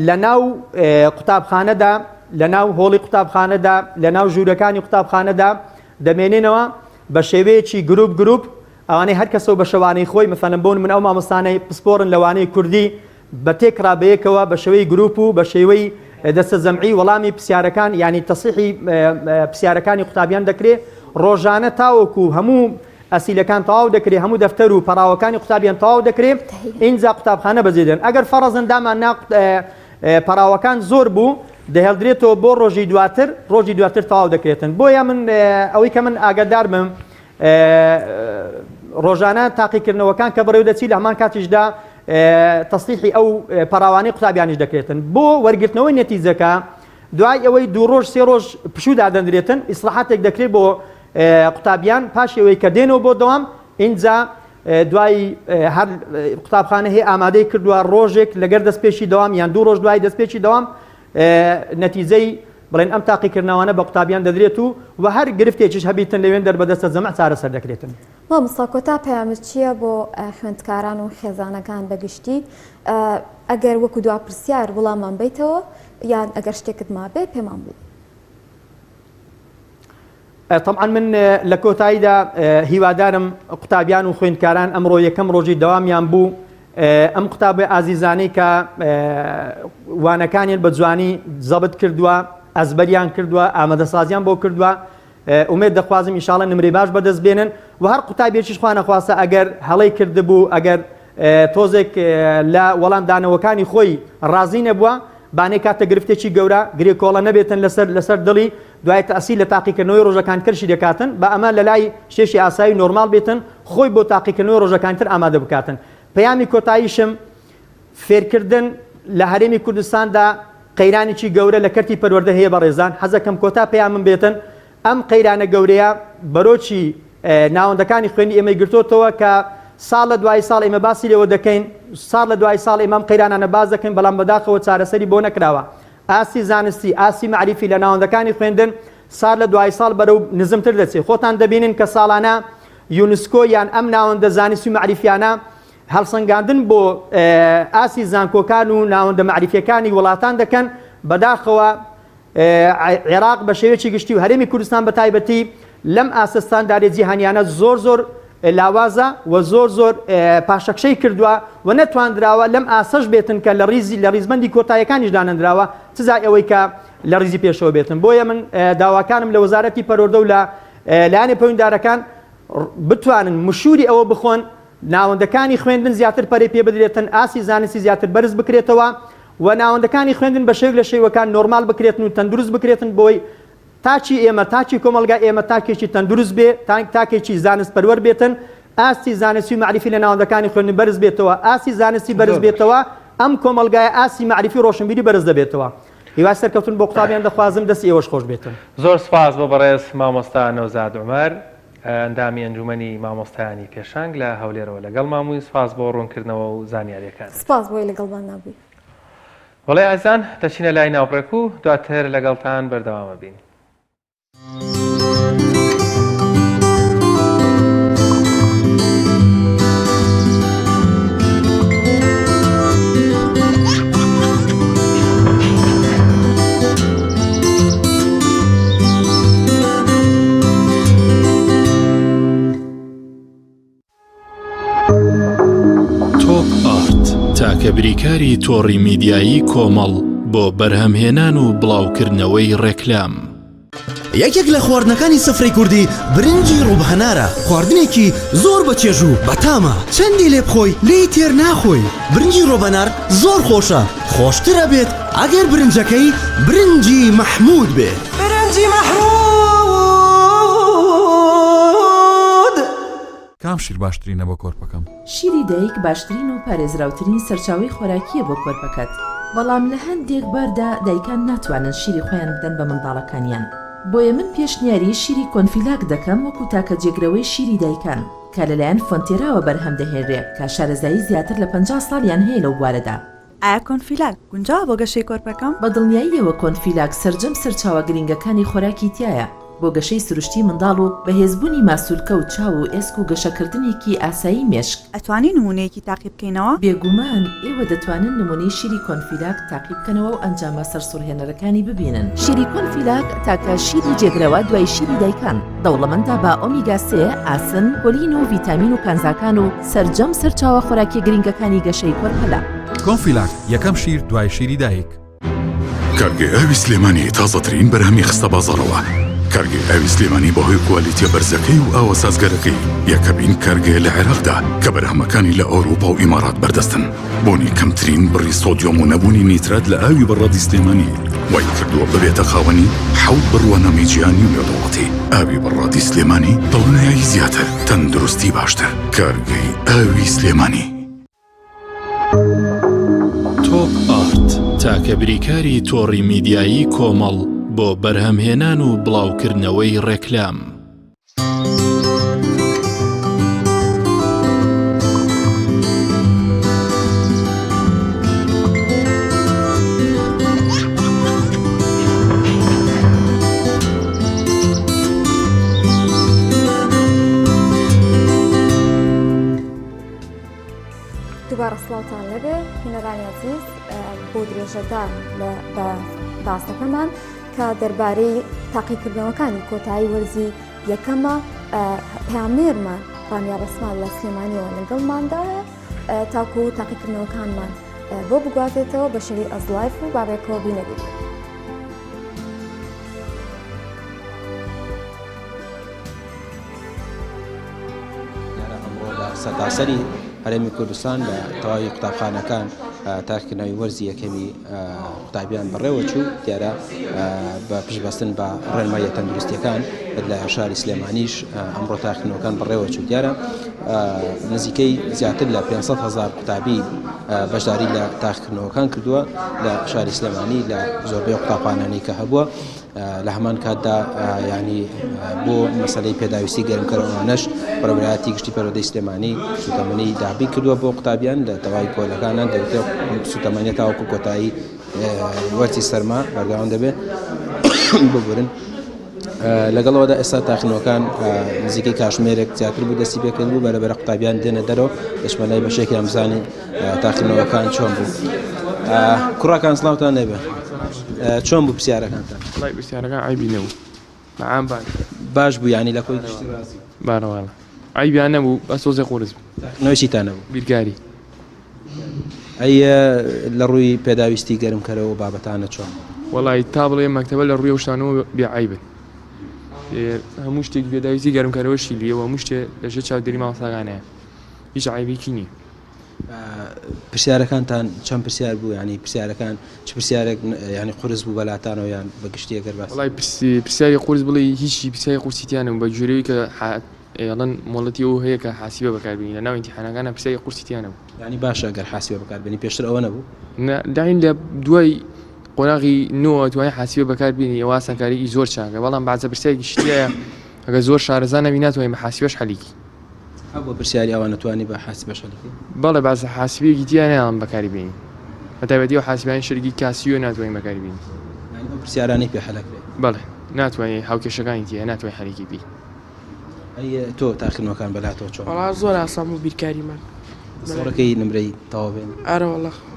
لە ناو قوتابخانەدا لە ناو هۆڵی قوتابخانەدا لە ناو ژوورەکانی قوتابخانەدا دەمێنێنەوە بە شێوەیەکی گروپ ئەوانەی هەر کەسەوە بە شەوانەی خۆی مەسەڵەن بۆن من ئەو مامۆستانەی پسپۆرن لەوانەی کوردی بە تێکڕابەیەکەوە بە شێوەی گروپ و بە شێوەی دەستە جەمعی وەڵامی پرسیارەکان یعنی تەصحیحی پرسیارەکانی قوتابیان دەکرێت ڕۆژانە تاوەکو هەموو ئەسیلەکان تەواو دەکرێت هەموو دەفتەر و پەراوەکانی قوتابیان تەواو دەکرێت ئینجا قوتابخانە بەجێدێن ئەگەر فەرەزن دامان پەراوەکان زۆر بوو دەهێڵدرێتەوە بۆ ڕۆژی دواتر تەواو دەکرێتن بۆیە من ئەوەی کە من ئاگادار بم ڕۆژانە تاقیکردنەوەکان کە بەڕێوە دەچی لە هەمان کاتیشدا تەصحیحی ئەو پەراوانەی قوتابیانیش دەکرێتن بۆ وەرگرتنەوەی نەتیجەکە دوای ئەوەی 2 ڕۆژ 3 ڕۆژ پشودا دەندرێتن ئیسلاحاتێک دەکرێت بۆ قوتابیان پاشەوەی کە دێنەوە بۆ دەوام اینجا دوای هەر قوتابخانە هەیە ئامادەی کردووە ڕۆژێک لەگەر دەستپێشی دەوام یان 2 ڕۆژ دوای دەستپێکی دەوام نەتیجەی بڵێن ئەم تاقیکردنەوەانە بە قوتابیان دەدرێت و هەر گرفتێکیش هەبیتن لەوێن دەربەدەستە جەمع چارەسەر دەکرێتن. مامۆستا کۆتا پەیامت چییە بۆ خوێندکاران و خێزانەکان بەگشتی ئەگەر وەکو دوا پرسیار وەڵامان بیتەوە یان ئەگەر شتێکت مابێ پێمان بوو. طبعا من لە کۆتاییدا هیوادارم قوتابیان و خوێندکاران ئەمڕۆ یەکەم ڕۆژی دەوامیان بوو ئەم قوتابە ئازیزانەی کە وانەکانیان بە جوانی زەبت کردووە ئەزبەریان کردووە ئامادەسازیان بۆ کردووە ئومێد دەخوازم ئینشاڵڵا نمرەی باش بەدەست بێنن و هەر قوتابێکیش خوا نەخواسە ئەگەر هەڵەی کردبوو ئەگەر تۆزێک لە وەڵامدانەوەکانی خۆی ڕازی نەبووە بانەی کاتە گرفتێکی گەورە گرێکۆڵە نەبێتن لەسەر دڵی دوای تەسی لە تاقیکردنەوەی ڕۆژەکان کرشی دەکاتن بە ئەمە لە لای شێشی ئاسایی نۆرمال بێتن خۆی بۆ تاقیکردنەوەی ڕۆژەکانتر ئامادە بکاتن. پەیامی کۆتاییشم فێرکردن لە هەرێمی کوردستاندا قەیرانێکی گەورە لە کەرتی پەروەردە هەیە بەڕێزان حەزەکەم کۆتا پەیامم بێتن ئەم قەیرانە گەورەیە بەرۆچی ناوەندەکانی خوێنی ئێمەی گرتوتەوە کە ساڵ لە دوای ساڵ ئێمە باسی لێوە دەکەین ساڵ لە دوای ساڵ ئێمەم قەیرانانە باز دەکەین بەڵام بەداخەوە چارەسەری بۆ نەکراوە ئاسی زانستی ئاسی معریفی لە ناوەندەکانی خوێندن ساڵ لە دوای ساڵ بەرەو نزمتر دەچێت خۆتان دەبینن کە ساڵانە یونسکۆ یان ئەم ناوەندە زانستی و معریفیانە هەڵسەنگاندن بۆ ئاسی زانکۆکان و ناوەندە معریفیەکانی وڵاتان دەکەن بەداخەوە عێراق بە شێوەیەکی گشتی و هەرێمی کوردستان بە تایبەتی لەم ئاسەستانداری جیهانیانە زۆر لاوازە و زۆر پاشەکشەی کردووە و نەتواندراوە لەم ئاسەش بێتن کە لە ڕیزبەندی کۆتاییەکانیش دانەندراوە سزای ئەوەی کە لە ڕیزی پێشەوە بێتن بۆیە من داواکانم لە وەزارەتی پەروەردە و لە لایەنی پەیوەنددارەکان بتوانن مشوری ئەوە بخۆن ناوەندەکانی خوێندن زیاتر پەرەی پێ بدرێتن ئاسی زانستی زیاتر بەرز بکرێتەوە و ناوەندەکانی خوێندن بە شێوک لە شێوەکان نۆرمال بکرێتن و تەندروست بکرێتن بۆی تاچی ئێمە تاچی کۆمەلگا ئێمە تاکێکی تەندروست بێ تاکێکی زانست پەروەر بێتن ئاستی زانستی و معریفی لە ناوەندەکانی خوێندن بەرز بێتەوە ئاستی زانستی بەرز بێتەوە ئەم کۆمەلگای ئاستی معریفی ڕۆشنبیری بەرز دەبێتەوە هیوای سەرکەوتن بۆ قوتابیان دەخوازم دەستی ئێوەش خۆش بێتن زۆر سپاس بۆ بەڕێز مامۆستا نەوزاد عومەر ئەندامی ئەنجومەنی مامۆستایانی پێشانگ لە هەولێرەوە لەگەڵ مامووی سپاس بۆ ڕوونکردنەوە و زانیاریەکان سپاس بۆی لەگەڵمان نبووی وەڵێ ئازان دەچینە لای ناوبڕێک و دواتر لەگەڵتان بەردەوامە بین. تاکە بریکاری تۆڕی میدیایی کۆمەڵ بۆ بەرهەمهێنان و بڵاوکردنەوەی ڕێکلام. یەکێک لە خواردنەکانی سفرەی کوردی برنجی ڕووبهەنارە، خواردنێکی زۆر بەچێژ و بەتامە، چەندی لێ بخۆی لێی تێر ناخۆی. برنجی ڕۆبەنار زۆر خۆشە، خۆشترە بێت ئەگەر برنجەکەی برنجی مەحموود بێ. برنجی مەحموود! کام شیر باشترینە بۆ کۆرپەکەم؟ شیری دایک باشترین و پارێزراوترین سەرچاوی خۆراکیە بۆ کۆرپەکەت، بەڵام لە هەندێک باردا دایکان ناتوانن شیری خۆیان بدەن بە منداڵەکانیان. بۆیە من پێشنیاری شیری کۆنفیلاک دەکەم وەکو تاکە جێگرەوەی شیری دایکان کە لەلایەن فۆنتێراوە بەرهەم دەهێنرێ کە شارەزایی زیاتر لە 50 ساڵیان هەیە لەو بوارەدا. ئایا کۆنفیلاک گونجاوە بۆ گەشەی کۆرپەکەم؟ بە دڵنیاییەوە کۆنفیلاک سەرجەم سەرچاوە گرنگەکانی خۆراکی تایە بۆ گەشەی سروشتی منداڵ و بەهێزبوونی ماسوولکە و چاو و ئێسک و گەشەکردنێکی ئاسایی مێشک. ئەتوانی نمونەیەکی تاقی بکەینەوە؟ بێگومان ئێوە دەتوانن نمونەی شیری کۆنفیلاک تاقی بکەنەوە و ئەنجامە سەرسوڕهێنەرەکانی ببینن. شیری کۆنفیلاک تاکە شیری جێگرەوە دوای شیری دایکان دەوڵەمەندە بە ئۆمیگا 3 ئاسن، پۆلین و ڤیتامین و کانزاکان و سەرجەم سەرچاوە خۆراکی گرنگەکانی گەشەی کۆرپەلا. کۆنفیلاک یەکەم شیر دوای شیری دایک. کارگێ ئاوی سلێمانی تازەترین بەرهەمی خستە بازاڕەوە. کارگێ ئاوی سلێمانی بەهۆی کوالیتیە بەرزەکەی و ئاوە سازگەرەکەی یەکەمین کارگێ لە عێراقدا کە بەرهەمەکانی لە ئەوروپا و ئیمارات بەردەستن. بۆنی کەمترین بڕی سۆدیۆم و نەبوونی نیترات لە ئاوی بەڕادی سلێمانی وای کردووە ببێتە خاوەنی 7 بڕوانەمی گیانی و نێودەوڵەتی. ئاوی بەڕادی سلێمانی دڵنیایی زیاتر، تەندروستی باشتر. کارگەی ئاوی سلێمانی. تۆپ ئارت تاکە بریکاری تۆڕی میدیایی کۆمەڵ بۆ بەرهەمهێنان و بڵاوکردنەوەی ڕێکلام. دووبارە سڵاوتان لەبێ هینەرانی عەزیز بۆ درێژەدان بە باستەکەمان کە دەربارەی تاقیکردنەوەکانی کۆتایی وەرزی یەکەمە پامێرمان ڕامیا بەسمان لە سلێمانیەوە لەگەڵمانداە تاکو و تاقیکردنەوەکانمان بۆ بگوازێتەوە بە شەوی ئەزلایف و بابێکەوە بینەبێت. سەرتاسەری هەرێمی کوردستان لە تەواوی قوتابخانەکان تاقیکردنەوەی وەرزی یەکەمی قوتابیان بەڕێوە چوو. دیارە بە پشتبەستن بە ڕێنماییە تەندروستیەکان لە شاری سلێمانیش ئەمڕۆ تاقیکردنەوەکان بەڕێوە چوو. دیارە نزیکەی زیاتر لە 500,000 قوتابی بەشداری لە تاقیکردنەوەکان کردووە لە شاری سلێمانی لە زۆربەی قوتابخانانەی کە هەبووە. لە هەمان کاتدا ینی بۆ مەسەلەی پێداویستی گەرمکردنەوەش بەڕێوەبەری گشتی پەروەردەی سلێمانی سوتەمەنی دابی کردووە بۆ قوتابیان لە تەواوی پۆلەکانان دەوێت سوتەمەنیە تاوەکو کۆتایی وەرزی سەرما بەردەوام دەبێت ببورن. لەگەڵەوەدا ئێستا تاقیکردنەوەکان نزیکەی کاتژمێرێک زیاتر بوو دەستی پێکرد بوو بەرەبەر قوتابیان دێنە دەرەوە دەشمەلای بەشێکی ئەمزانی تاقیکردنەوەکان چۆن بوو. کوڕاکان سڵاوتان لێبێ، چۆن بوو پرسیارەکانتان؟ وڵای پرسیارەکان عیبی نەبوو، بەعام باش بوو ینی لە کۆی گشتی بارەوەڵە عیبیان نەبوو، بە سۆزێ قورس بوو. نەوەشیتان نەبوو؟ بیرگاری. ئەی لە ڕووی پێداویستی گەرمکەرەوە بابەتانە چۆن؟ وڵای تا بڵێ مەکتەبە لە ڕووی شتانەوە بێعیبن. هەموو شتێک پێداویستی گەرمکەرەوە شیلیەوە هەموو شتێ لەژێر چاودێری ماڵساغانەیە، هیچ عیبێکی نییە. پرسیارەکانتان چەند پرسیار بوو ینی پرسیارەکان چ پرسیارێک ینی قرس بوو بەلاتانەوە یان بەگشتی ئەگەر باس وڵی پرسیاری قورس بڵێ هیچی پرسیاری قورسیتیانم بە جوورەوەی کە ئێڵەن مۆڵەتی ئەو هەیە کە حاسیبە بەکاربیین لە ناو ئیمتیحانەکانە پرسیاری قورسیتیانە بوو ینی باشە ئەگەر حاسیبە بەکاربێنی پێشتر ئەوە نەبوو داین لە دوای قۆناغی نوە دوای حاسیبە بەکاربیێنی ئەوە ئاسانکاریی زۆر چاکە بەڵام بەعزە پرسیارێکی شتیایە ئەگە زۆر شارەزان نەبی ناتوانین بە حاسیبەش حەلیکی بۆ پرسیاری ئەوە نەتوانی بە حاسیبەش حەلیکی بەڵێ بەعزە حاسیبەیەکی دییانیان بەکاری بێنین بەتایبەتی و حاسیبانی شەرگی کاسیۆ ناتوانین بەکاری بێنین پرسیارانی پێ حەلەکرێت بەڵێ ناتوانین هاوکێشەکانی دیە ناتوانین حەلیکی بی تۆ تاقیکردنەوەکان بەلاتەوە چۆن وڵا زۆر ئاسان بوو بیرکاریمان سەڕەکەی نمرەی تەواو بێن ئارە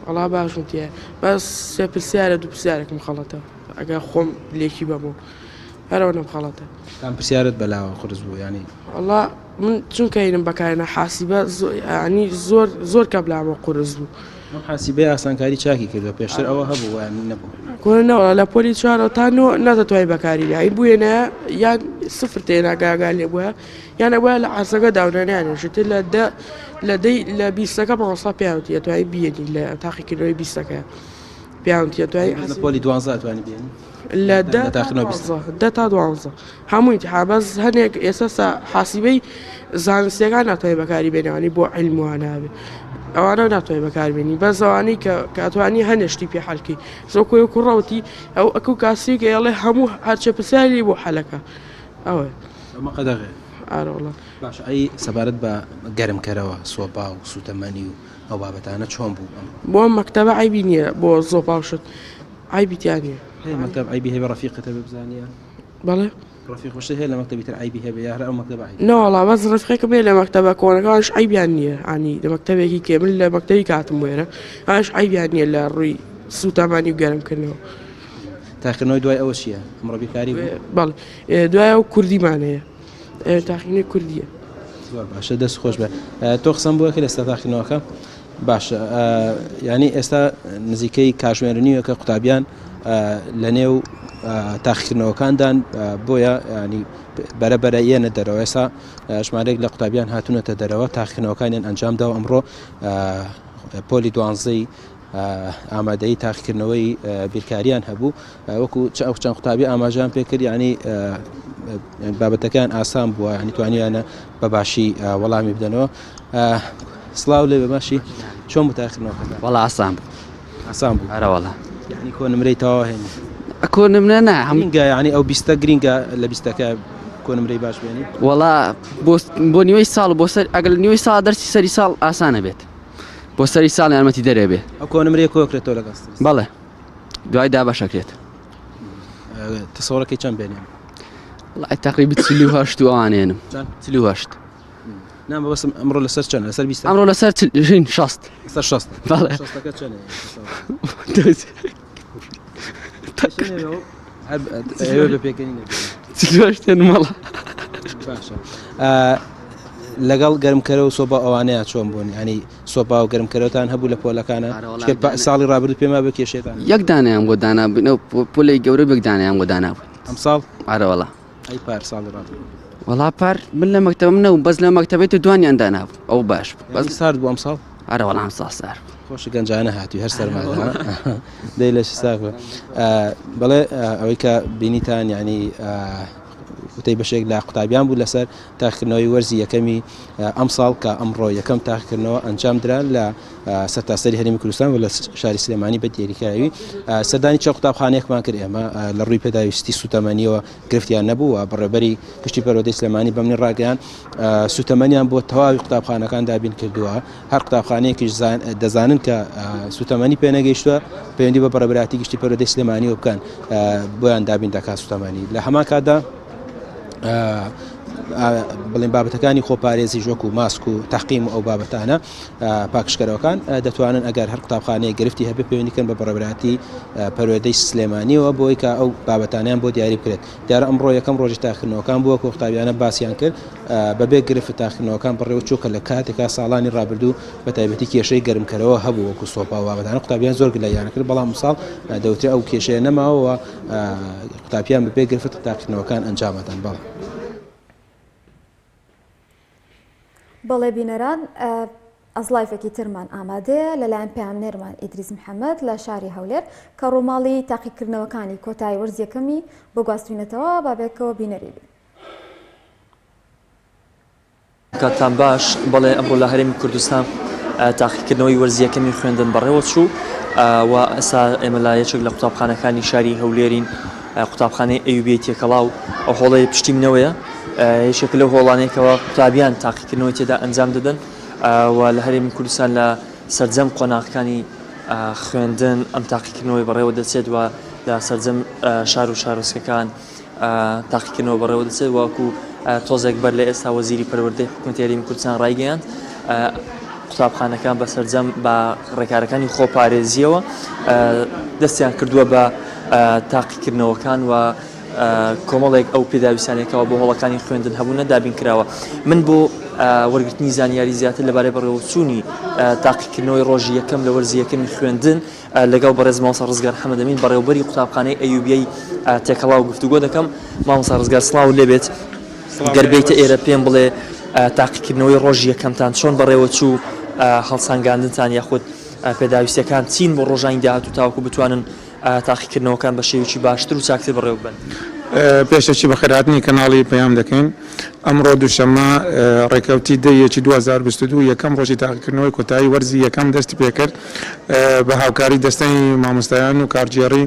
وڵا باشم تێ بەس سێ پرسیارە دوو پرسیارێکم خەڵەتە ئەگە خۆم لێکی بەبوو هەرەوە نەم خەڵەتە کام پرسیارت بەلاوە قرس بوو ینی وڵا من چونکە هینم بەکارێنە حاسیبە ینی زۆر کەبلامە قورس بوو حاسیبەی ئاسانکاری چاکی کردو پێشتر ئەوە هەبوو یان نەبوو کۆنەوە لە پۆلی چوارەوە تا ناتەتوای بەکاری لای بووێنە یان سفر تێنا گاگال لێ بووە یانە بە لە عسەکە داونانیانشتر لە لە بیستەکە مەوەسا پیاوتی توای بێنی لە تاقیکردنەوەی بیستەکە پیاوتی توای پۆلی 12 توانی بێنی لە دە تا 12 هەمووی حابەز هەنێک ئێستا حاسیبەی زانستیەکان ناتوانێت بەکاری بێنەوەنی بۆ علموانابێ ئەوانە ناتوانێت بەکاربێنی بەس ئەوانەی کە کاتوانی هەنێشتی پێ حەلکی زۆکۆی کوڕەوتی ئەو ئەکو کاسیکە ئێڵێ هەموو هەرچە پرسیاری بۆ حەلەکە ئەوە قەدەغێ ئارەوڵە باش ئەی سەبارەت بە گەرمکەرەوە سۆپا و سوتەمەنی و ئەو بابەتانە چۆن بوو بۆ مەکتەبە عیبی نییە بۆ زۆپاوشت عیبیتیان نیە مەکتەب عیبی هەیە ڕەفیقەتە ببزانیە بەڵێ ڕەفیق وشتە هەیە لە مەکتەبی تر عیبی هەیە یاهرە ئەو مەکتەبە عیب نەوەڵا بەس ڕەفیقێکم هەیە لە مەکتەبە کۆنەکانش عیبیان نییە عنی لە مەکتەبێکی کێمن لە مەکتەبی کاتم وێرە ئاش عیبیان نییە لە ڕووی سوتەمانی و گەرمکردنەوە تاقیکردنەوەی دوای ئەوە چییە ئەمڕۆ بیکاری بەڵێ دوای ئەو کوردیمان هەیە تاقیکردنەوەی کوردیە زۆر باشە دەست خۆش بە تۆ قسەم بووە کە لە ئێستا تاقیکردنەوەکە باشە ینی ئێستا نزیکەی کاژمێرنیوە کە قوتابیان لە نێو تاقیکردنەوەکاندان بۆیە ینی بەرەبەرە یەنە دەرەوە ئێستا ژمارەیەک لە قوتابیان هاتوونەتە دەرەوە تاقیکردنەوەکانیان ئەنجامداوە ئەمڕۆ پۆلی 12 ئامادەی تاقیکردنەوەی بیرکاریان هەبوو وەکو ئەو چەند قوتابی ئاماژیان پێکرد ینی بابەتەکان ئاسان بووە ینی توانیانە بەباشی وەڵامی بدەنەوە سڵاو لێ بەباشی چۆن بوو تاقیکردنەوەکە وەڵا ئاسان بوو ئاسان بوو هەرەوەڵا یعنی کۆ نمرەی تەواو هێنی کۆ نمرە نا هەمینگە ینی ئەو 20 گرینگە لە 20ەکە کۆ نمرەی باش بێنی وەڵا بۆ نیوەی ساڵ بۆ سەر ئەگەر نیوەی ساڵ دەرسی سەری ساڵ ئاسانە بێت بۆ سەری ساڵ یارمەتی دەرێ بێ ئەو کۆ نمرەیە کۆکرێتەوە لەگەڵ بەڵێ دوای دابەشەکرێت تەسەوڕەکەی چەند بێنێ وڵای تقریبی 48 ئەوانێنم 48 نام بەسم ئەمڕۆ لەسەر چەند لەسەر 20 ئەمڕۆ لەسەر 60 بەڵێ مەڵە لەگەڵ گەرمکەرە و سۆپا ئەوانەیە چۆن بوون ینی سۆپا و گەرمکەرەوەتان هەبوو لە پۆلەکانە ساڵی ڕابردوو پێما بە کێشێتان یەک دانیان بۆ دانابووینەوە پۆلەی گەورە بێک دانیان بۆ دانابووین ئەم ساڵ ئارەوەڵا ئەی پار ساڵی ڕابردوو وەڵا پار من لە مەکتەبم نەبوو بەس لە مەکتەبێتی دوانیان دانابوو ئەو باش بەس سارد بوو ئەم ساڵ ئارەوەڵا ئەم ساڵ سار خۆش گەنجانە هاتووی هەر سەرمادا دەی لەش ساکە بەڵێ ئەوەی کە بینیتان ینی وتەی بەشێک لە قوتابیان بوو لەسەر تاقیکردنەوەی وەرزی یەکەمی ئەم ساڵ کە ئەمڕۆ یەکەم تاقیکردنەوە ئەنجام درا لە سەرتاسەری هەرێمی کوردستان و لە شاری سلێمانی بە دیاریکراوی سەردانی چەند قوتابخانەیەکمان کرد ئێمە لە ڕووی پێداویستی سوتەمەنیەوە گرفتیان نەبوو و بەڕێبەری گشتی پەروەردەی سلێمانی بەمنی ڕاگەیان سوتەمەنیان بۆ تەواوی قوتابخانەکان دابین کردووە هەر قوتابخانەیەکیش دەزانن کە سوتەمەنی پێنەگەیشتووە پەیوەندی بە بەڕێبەراتی گشتی پەروەردەی سلێمانیەوە بکەن بۆیان دابین دەکات سوتەمەنی لە هەمان کاتدا بڵێن بابەتەکانی خۆپارێزی ژۆک و ماسک و تەقیم و ئەو بابەتانە پاکشکەرەوەکان دەتوانن ئەگەر هەر قوتابخانەیە گرفتی هەبێ پەیوەندیکەن بە بەڕێبەراتی پەروەردەی سلێمانیەوە بۆی کە ئەو بابەتانیان بۆ دیاری بکرێت دیارە ئەمڕۆ یەکەم ڕۆژی تاقیکردنەوەکان بووە کە قوتابیانە باسییان کرد بەبێ گرفت تاقیکردنەوەکان بڕێوە چووکە لە کاتێکا ساڵانی ڕابردوو بە تایبەتی کێشەی گەرمکەرەوە هەبوو وەکو سۆپا و بابەتانە قوتابیان زۆر گلایانە کرد بەڵام ساڵ دەوترێت ئەو کێشەیە نەماوەوە قوتابیان بەبێ گرفت تاقیکردنەوەکان ئەنجامەدان بەڵێ بەڵێ بینەران ئەزلایفێکی ترمان ئامادەیە لەلایەن پامنێرمان ئیدریس محەممەد لە شاری هەولێر کە ڕۆماڵی تاقیکردنەوەکانی کۆتایی وەرزیەکەمی بۆ گواستوینەتەوە بابێکەوە بینەری بێت. کاتان باش بەڵێ ئەمڕۆ لە هەرێمی کوردستان تاقیکردنەوەی وەرزیەکەمی خوێندن بەڕێوە چوو و ئێستا ئێمە لا یەکێک لە قوتابخانەکانی شاری هەولێرین قوتابخانەی ئەیوبی تێکەڵاو ئەو هۆڵەی پشتی منەوەیە یەکێک لەو هۆڵانەیەکەوە قوتابیان تاقیکردنەوەی تێدا ئەنجام دەدەن و لە هەرێمی کوردستان لە سەرجەم قۆناغەکانی خوێندن ئەم تاقیکردنەوەی بەڕێوە دەچێت و لە سەرجەم شار و شارۆچکەکان تاقیکردنەوە بەڕێوە دەچێت وەکو تۆزێک بەر لە ئێستا وەزیری پەروەردەی حکوومەتی هەرێمی کوردستان ڕایگەیاند قوتابخانەکان بە سەرجەم بە ڕێکارەکانی خۆپارێزیەوە دەستیان کردووە بە تاقیکردنەوەکان و کۆمەڵێک ئەو پێداویستانێکەوە بۆ هۆڵەکانی خوێندن هەبوونە دابین کراوە. من بۆ وەرگرتنی زانیاری زیاتر لەبارەی بەڕێوەچوونی تاقیکردنەوەی ڕۆژی یەکەم لە وەرزی یەکەمی خوێندن لەگەڵ بەڕێز مامۆستا ڕزگار حەمەدەمین بەڕێوەبەری قوتابخانەی ئەیوبیەی تێکەڵاو گفتوگۆ دەکەم. مامۆستا ڕزگار سڵاو لێبێت، گەربێتە ئێرە پێم بڵێ تاقیکردنەوەی ڕۆژی یەکەمتان چۆن بەڕێوە چوو، هەڵسانگاندنتان یاخود پێداویستەکان چین بۆ ڕۆژانی داهاتوو تاوەکو بتوانن تاقیکردنەوەکان بە شێوەیەکی باشتر و چاکتر بەڕێوە بن. پێشەکی بەخێرهاتنی کەناڵی پەیام دەکەین. ئەمڕۆ دووشەممە ڕێکەوتی دەیەکی 2022 یەکەم ڕۆژی تاقیکردنەوەی کۆتایی وەرزی یەکەم دەستی پێکرد بە هاوکاری دەستەی مامۆستایان و کارگێڕی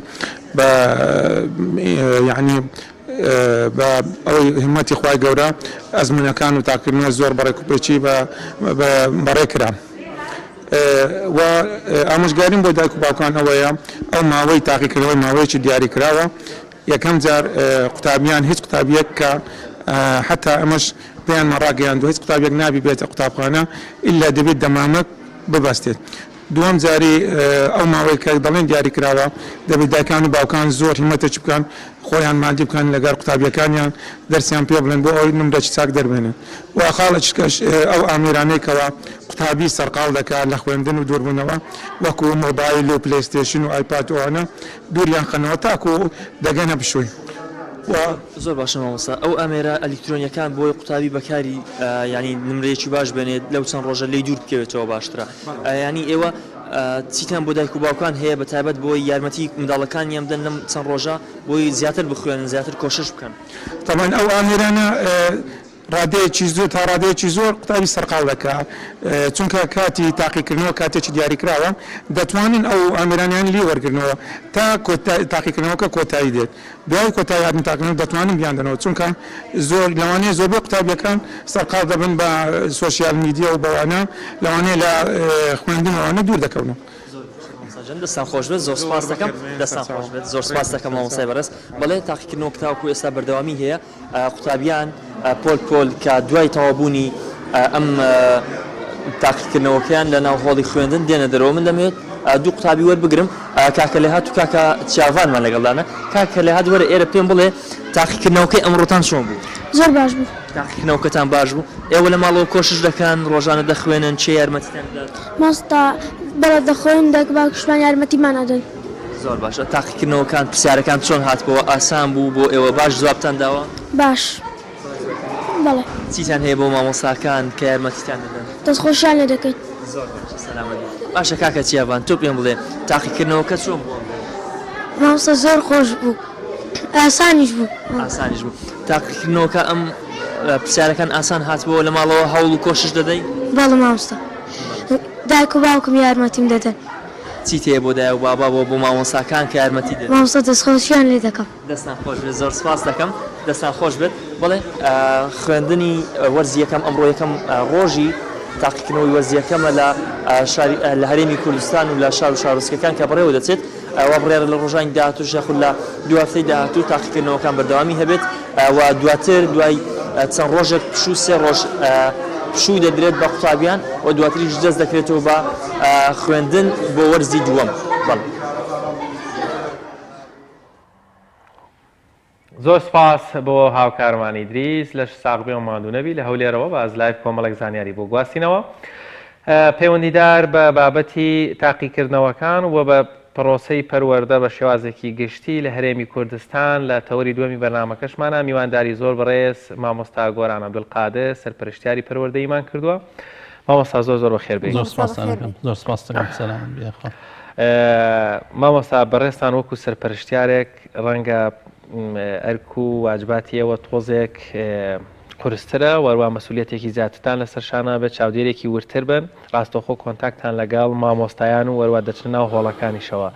بە یعنی بە ئەوەی هەمەتی خوای گەورە ئەزمونەکان و تاقیکردنەوە زۆر بەڕێکوپێکی بەڕێکرا و ئامۆژگاریم بۆ دایک و باوکان ئەوەیە ئەو ماوەی تاقیکردنەوەی ماوەیەکی دیاری کراوە. یەکەم جار قوتابیان هیچ قوتابیەک کە حتا ئەمەش پێیان مەڕاگەیاند و هیچ قوتابێک نابی بێتە قوتابخانە ئللا دەبێت دەمامک ببەستێت. دووەم جاری ئەو ماوەی کە دەڵێن دیاری کراوە دەبێت دایکان و باوکان زۆر هیمەتێکی بکەن خۆیان مادی بکەن لەگەر قوتابیەکانیان دەرسیان پێ بڵێن بۆ ئەوی نمرەی چاک دەربێنن و خاڵەکەش ئەو ئامێرانەیەکەوە قوتابی سەرقاڵ دەکات لە خوێندن و دووربوونەوە وەکو مۆبایل و پلەیستێشن و ئایپاد ئەوانە دووریان خەنەوە تاکو دەگەنە بشووی. زۆر باشە مامۆستا، ئەو ئەمێرە ئەلیکترۆنیەکان بۆی قوتابی بەکاری ینی نمرەیەکی باش بێنێت لەو چەند ڕۆژە لی دوور بکەوێتەوە باشترە. ینی ئێوە چیتان بۆ دایک و باوکان هەیە بە تایبەت بۆی یارمەتی منداڵەکانیان بدەن لەم چەند ڕۆژە بۆی زیاتر بخوێنن زیاتر کۆشش بکەن؟ تەمان ئەو ئامێرانە ڕادەیەکی زۆر تا ڕادەیەکی زۆر قوتابی سەرقاڵ دەکات چونکە کاتی تاقیکردنەوە کاتێکی دیاری کراوە دەتوانن ئەو ئامێرانیان لی وەرگرنەوە تا تاقیکردنەوەکە کۆتایی دێت. دوای کۆتایی هاتن تاقیکردنەوە دەتوانن بیاندنەوە چونکە زۆر لەوانەیە زۆر بۆ قوتابیەکان سەرقاڵ دەبن بە سۆسیال میدیا و بەوانە لەوانەیە لە خوێندنەوەوانە دوور دەکەونەوە. دەستان خۆش بێت، زۆر سپاس دەکەم. دەستان خۆش بێت، زۆر سپاس دەکەم مامۆستای بەڕێز. بەڵێ تاقیکردنەوە تاوەکو ئێستا بەردەوامی هەیە قوتابیان پۆل کە دوای تەوابوونی ئەم تاقیکردنەوەکەیان لە ناو هۆڵی خوێندن دێنە دەرەوە. من دەمەوێت دوو قوتابی وەربگرم، کاکە لێهات و کاکە چیاوانمان لەگەڵدانە. کاکە لێهات وەرە ئێرە پێم بڵێ تاقیکردنەوەکەی ئەمڕۆتان چۆن بوو؟ زۆر باش بوو. تاقیکردنەوەکەتان باش بوو؟ ئێوە لە ماڵەوە کۆشش دەکەن ڕۆژانە دەخوێنن چێ یارمەتیتان بدات؟ ماستا بەڵێ دەخۆین دایک باوکشمان یارمەتیمان ئەدەن. زۆر باشە. تاقیکردنەوەکان پرسیارەکان چۆن هاتبەوە؟ ئاسان بوو بۆ ئێوە؟ باش جوابتان داوە؟ باش. بەڵێ. چیتان هەیە بۆ مامۆستاکان کە یارمەتیتان دەدەن؟ دەستخۆشیان لێ دەکەین. زۆر باشە، سەلامەتی. باشە کاکە چیاوان، تۆ پێم بڵێ تاقیکردنەوەکە چۆن بوو؟ مامۆستا زۆر خۆش بوو، ئاسانیش بوو. ئاسانیش بوو. تاقیکردنەوەکە ئەم پرسیارەکان ئاسان هاتبەوە لە ماڵەوە هەوڵ و کۆشش دەدەی؟ بەڵێ مامۆستا، دایک و باوکم یارمەتیم دەدەن. چیت هەیە بۆ دایک و بابا بۆ مامۆستاکان کە یارمەتی دەدەن؟ مامۆستا دەستخۆشیان لێ دەکەم. دەستان خۆش بێت، زۆر سپاس دەکەم. دەستان خۆش بێت. بڵێ خوێندنی وەرزی یەکەم ئەمڕۆ یەکەم ڕۆژی تاقیکردنەوەی وەرزی یەکەمە لە هەرێمی کوردستان و لە شار و شارۆچکەکان کە بەڕێوە دەچێت وا بڕێرە لە ڕۆژانی داهاتوو یاخود لە دوو هەفتەی داهاتوو تاقیکردنەوەکان بەردەوامی هەبێت و دواتر دوای چەند ڕۆژێک پشوو 3 ڕۆژ پشووی دەدرێت بە قوتابیان و دواتریش دەست دەکرێتەوە بە خوێندن بۆ وەرزی دووەم. زۆر سپاس بۆ هاوکارمانی ئیدریس لە ساغبێ و ماندوونەبی لە هەولێرەوە بە ئەزلایف کۆمەڵێک زانیاری بۆ گواستینەوە پەیوەندیدار بە بابەتی تاقیکردنەوەکان و بە پرۆسەی پەروەردە بە شێوازێکی گشتی لە هەرێمی کوردستان لە تەوەری دووەمی بەرنامەکەشمانە میوانداری زۆر بەڕێز مامۆستا گۆران عەبدولقادر سەرپەرشتیاری پەروەردەیمان کردووە. مامۆستا زۆر بە خێر بێت. زۆر سپاس دەکەم. سەلام بێخوا. مامۆستا بەڕێستان وەکو سەرپەرشتیارێک ڕەنگە ئەرک و واجباتیەوە تۆزێک قورسترە وەروە مەسئولیەتێکی زیاترتان لەسەر شانە بێت چاودێرێکی ورتر بن ڕاستەوخۆ کۆنتاکتان لەگەڵ مامۆستایان و وەروە دەچن ناو هۆڵەکانیشەوە.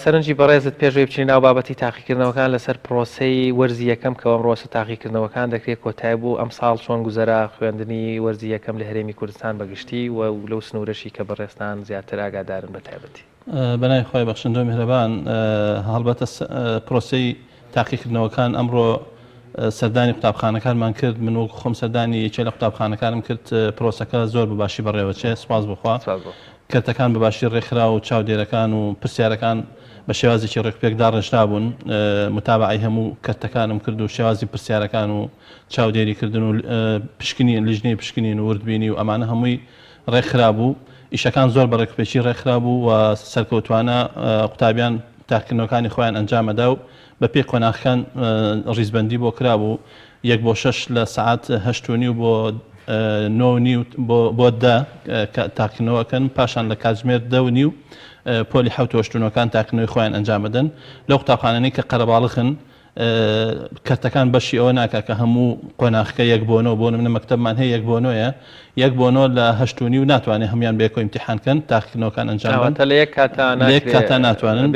سەرنجی بەڕێزت پێشوی بچین ناو بابەتی تاقیکردنەوەکان لەسەر پرۆسەی وەرزی یەکەم کە ئەمڕۆسە تاقیکردنەوەکان دەکرێت کۆتای بوو ئەم ساڵ چۆن گوزەرا خوێندنی وەرزی یەکەم لە هەرێمی کوردستان بەگشتی و لەو سنوورەشی کە بەڕێستان زیاتر ئاگادارن بە تایبەتی. بەنای خۆی بەخشندۆ میهرەبان هەڵبەتە پرۆسەی تاقیکردنەوەکان ئەمڕۆ سەردانی قوتابخانەکانمان کرد من وەکو خۆم سەردانی یەکێ لە قوتابخانەکانم کرد پرۆسەکە زۆر بەباشی بەڕێوەچێ سپاس بخوا کردەکان بەباشی ڕێکخرا و چاودێرەکان و پرسیارەکان بە شێوازێکی ڕێکپێکدا ڕێژرا بوون متابعی هەموو کەرتەکانم کرد و شێوازی پرسیارەکان و چاودێریکردن و پشکنی لیژنەی پشکنین و وردبینی و ئەمانە هەمووی ڕێکخرا بوو ئیشەکان زۆر بە ڕێکپێکی ڕێکخرا بوو و سەرکەوتوانە قوتابیان تاقیکردنەوەکانی خۆیان ئەنجامەدا و بە پێی قۆناغەکان ڕیزبەندی بۆ کرابوو 1:6 لە سعات 8:30 بۆ 9:30 بۆ 10 تاقیکردنەوەکەن پاشان لە کاتژمێر 10:30 پۆلی 7:30 تاقیکردنەوەی خۆیان ئەنجامەدەن لەو قوتابخانەی کە قەرەباڵغن کەرتەکان بەشی ئەوە ناکە کە هەموو قۆناغەکە 1:9 بۆ نمونە مەکتەبمان هەیە 1:9 1:9 لە 8:30 ناتوانێت هەمویان بێکۆ ئیمتیحانکەن تاقیکردنەوەکان ئەنجام بدەن لە یەک کاتا ناتوانن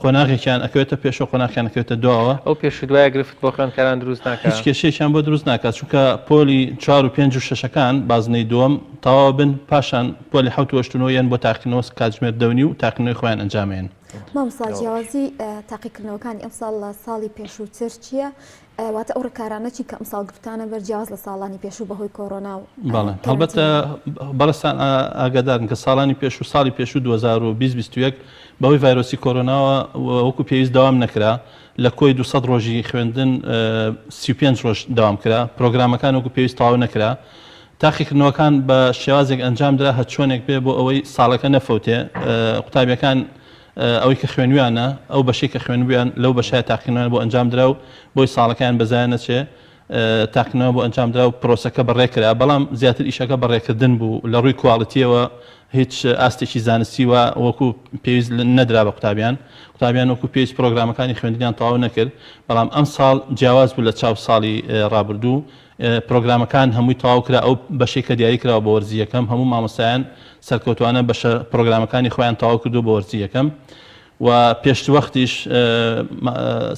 قۆناغێکیان ئەکەوێتە پێشەوە قۆناغیان ئەکەوێتە دووەوە ئەو پێش دوای گرفت بۆ خوێندکاران دروست ناکات هیچ کێشەیەکیان بۆ دروست ناکات چونکە پۆلی 4 و 5 و 6ەکان بازنەی دووەم تەواو بن پاشان پۆلی 7:89 بۆ تاقیکردنەوە کاتژمێر 10:30 و تاقیکردنەوەی خۆیان ئەنجامێن. مامۆستا جیاوازی تاقیکردنەوەکانی ئەم ساڵ لە ساڵی پێشووتر چییە؟ واتە ئەو ڕێکارانەی کە ئەم ساڵ گرفتانە بەرجیاواز لە ساڵانی پێشوو بەهۆی کۆڕۆنا و بەڵێ هەڵبەتە بەڕستان ئاگادارن کە ساڵانی پێشوو ساڵی پێشوو 2021 بەهۆی ڤایرۆسی کۆڕۆناوە وەکو پێویست داوام نەکرا لە کۆی 200 ڕۆژی خوێندن 35 ڕۆژ داوام کرا پرۆگرامەکان وەکو پێویست تەواو نەکرا تاقیکردنەوەکان بە شێوازێک ئەنجام درا هەر چۆنێک بێ بۆ ئەوەی ساڵەکە نەفەوتێ قوتابیەکان ئەوەی کە خوێنویانە ئەو بەشەی کە خوێنبیان لەو بەشای تاقیکردنەوە بۆ ئەنجام درا و بۆی ساڵەکەیان بەزایە نەچێ تاقیکردنەوە بۆ ئەنجام درا و پرۆسەکە بەڕێکرا بەڵام زیاتر ئیشەکە بەڕێکردن بوو لە ڕووی کواڵیتیەوە هیچ ئاستێکی زانستی وە وەکو پێویست نەدرا بە قوتابیان وەکو پێویست پرۆگرامەکانی خوێندنیان تەواو نەکرد بەڵام ئەم ساڵ جیاواز بوو لە چاو ساڵی ڕابردوو پرۆگرامەکان هەمووی تەواو کرا ئەو بەشەی کە دیاری کراوە بە وەرزی یەکەم هەموو مامۆستایان سەرکەوتوانە بەشە پرۆگرامەکانی خۆیان تەواو کردو بە وەرزی یەکەم و پێشت وەختیش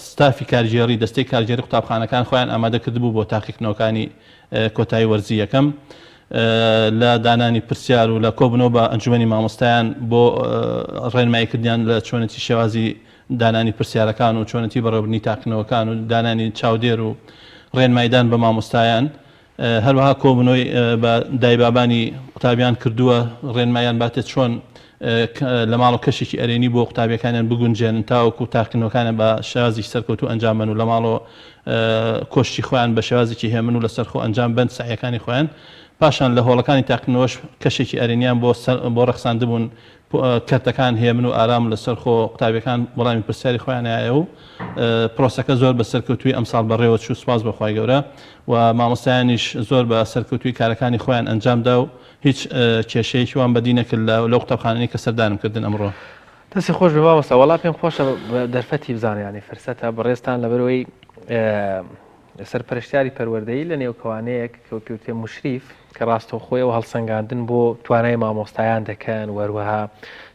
ستافی کارژێری دەستەی کارژێری قوتابخانەکان خۆیان ئامادە کردبوو بۆ تاقیکردنەوەکانی کۆتایی وەرزی یەکەم لە دانانی پرسیار و لە کۆبنەوە بە ئەنجومەنی مامۆستایان بۆ ڕێنماییکردیان لە چۆنەتی شێوازی دانانی پرسیارەکان و چۆنەتی بەڕێوەبردنی تاقیکردنەوەکان و دانانی چاودێر و ڕێنمایدان بە مامۆستایان هەروەها کۆبنەوەی بە دایبابانی قوتابیان کردووە ڕێنمایان باتێت چۆن لە ماڵ و کەشێکی ئەرێنی بۆ قوتابیەکانیان بگونجێنن تاوەکو تاقیکردنەوەکانە بە شێوازی سەرکەوتوو ئەنجامن و لە ماڵەوە کۆشتی خۆیان بە شێوازێکی هێمن و لەسەرخۆ ئەنجام بند سعیەکانی خۆیان پاشان لە هۆڵەکانی تاقیکردنەوەش کەشێکی ئەرێنیان بۆ ڕەخساندبوون کەرتەکان هێمن و ئارام لەسەرخۆ قوتابیەکان وەڵامی پرسیاری خۆیان هەیە و پرۆسەکە زۆر بە سەرکەوتووی ئەمساڵ بەڕێوە چوو سپاس بەخوای گەورە و مامۆستایانیش زۆر بە سەرکەوتووی کارەکانی خۆیان ئەنجامدا و هیچ کێشەیەکی وان بەدی نەکرد لەو قوتابخانەی کە سەردانم کردن ئەمڕۆ. دەستی خۆش بێ مامۆستا وەڵام پێم خۆشە دەرفەتی بزانیانی فرسەتە بەڕێستان لەبەرەوەی سەرپەرشتیاری پەروەردەیی لە نێوکەوانەیەک کە پێوتێ مشریف کە ڕاستەوخۆیەوە هەڵسەنگاندن بۆ توانای مامۆستایان دەکەن وەروەها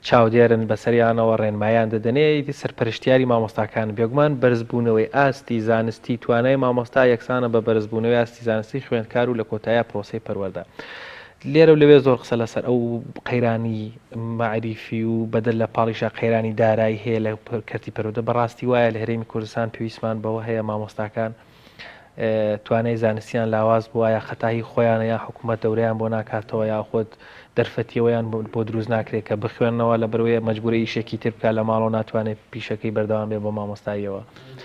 چاودێرن بەسەریانەوە ڕێنمایان دەدەنێ سەرپەرشتیاری مامۆستاکان بێگومان بەرزبوونەوەی ئاستی زانستی توانای مامۆستا یەکسانە بە بەرزبوونەوەی ئاستی زانستی خوێندکار و لە کۆتایە پرۆسەی پەروەردە لێرە لەوێ زۆر قسە لەسەر ئەو قەیرانی معریفی و بەدەل لە پاڵیشە قەیرانی دارایی هەیە لە کەرتی پەروەردە بەڕاستی وایە لە هەرێمی کوردستان پێویستمان بەوە هەیە مامۆستاکان توانای زانستیان لاواز بووە یا خەتایی خۆیان یا حکوومەت دەورەیان بۆ ناکاتەوە یا خۆت دەرفەتیەوەیان بۆ دروست ناکرێت کە بخوێنەوە لە بەروەیە مەجبوری ئیشێکی تر بکات لە ماڵەوە ناتوانێت پیشەکەی بەردەوام بێ بۆ مامۆستاییەوە.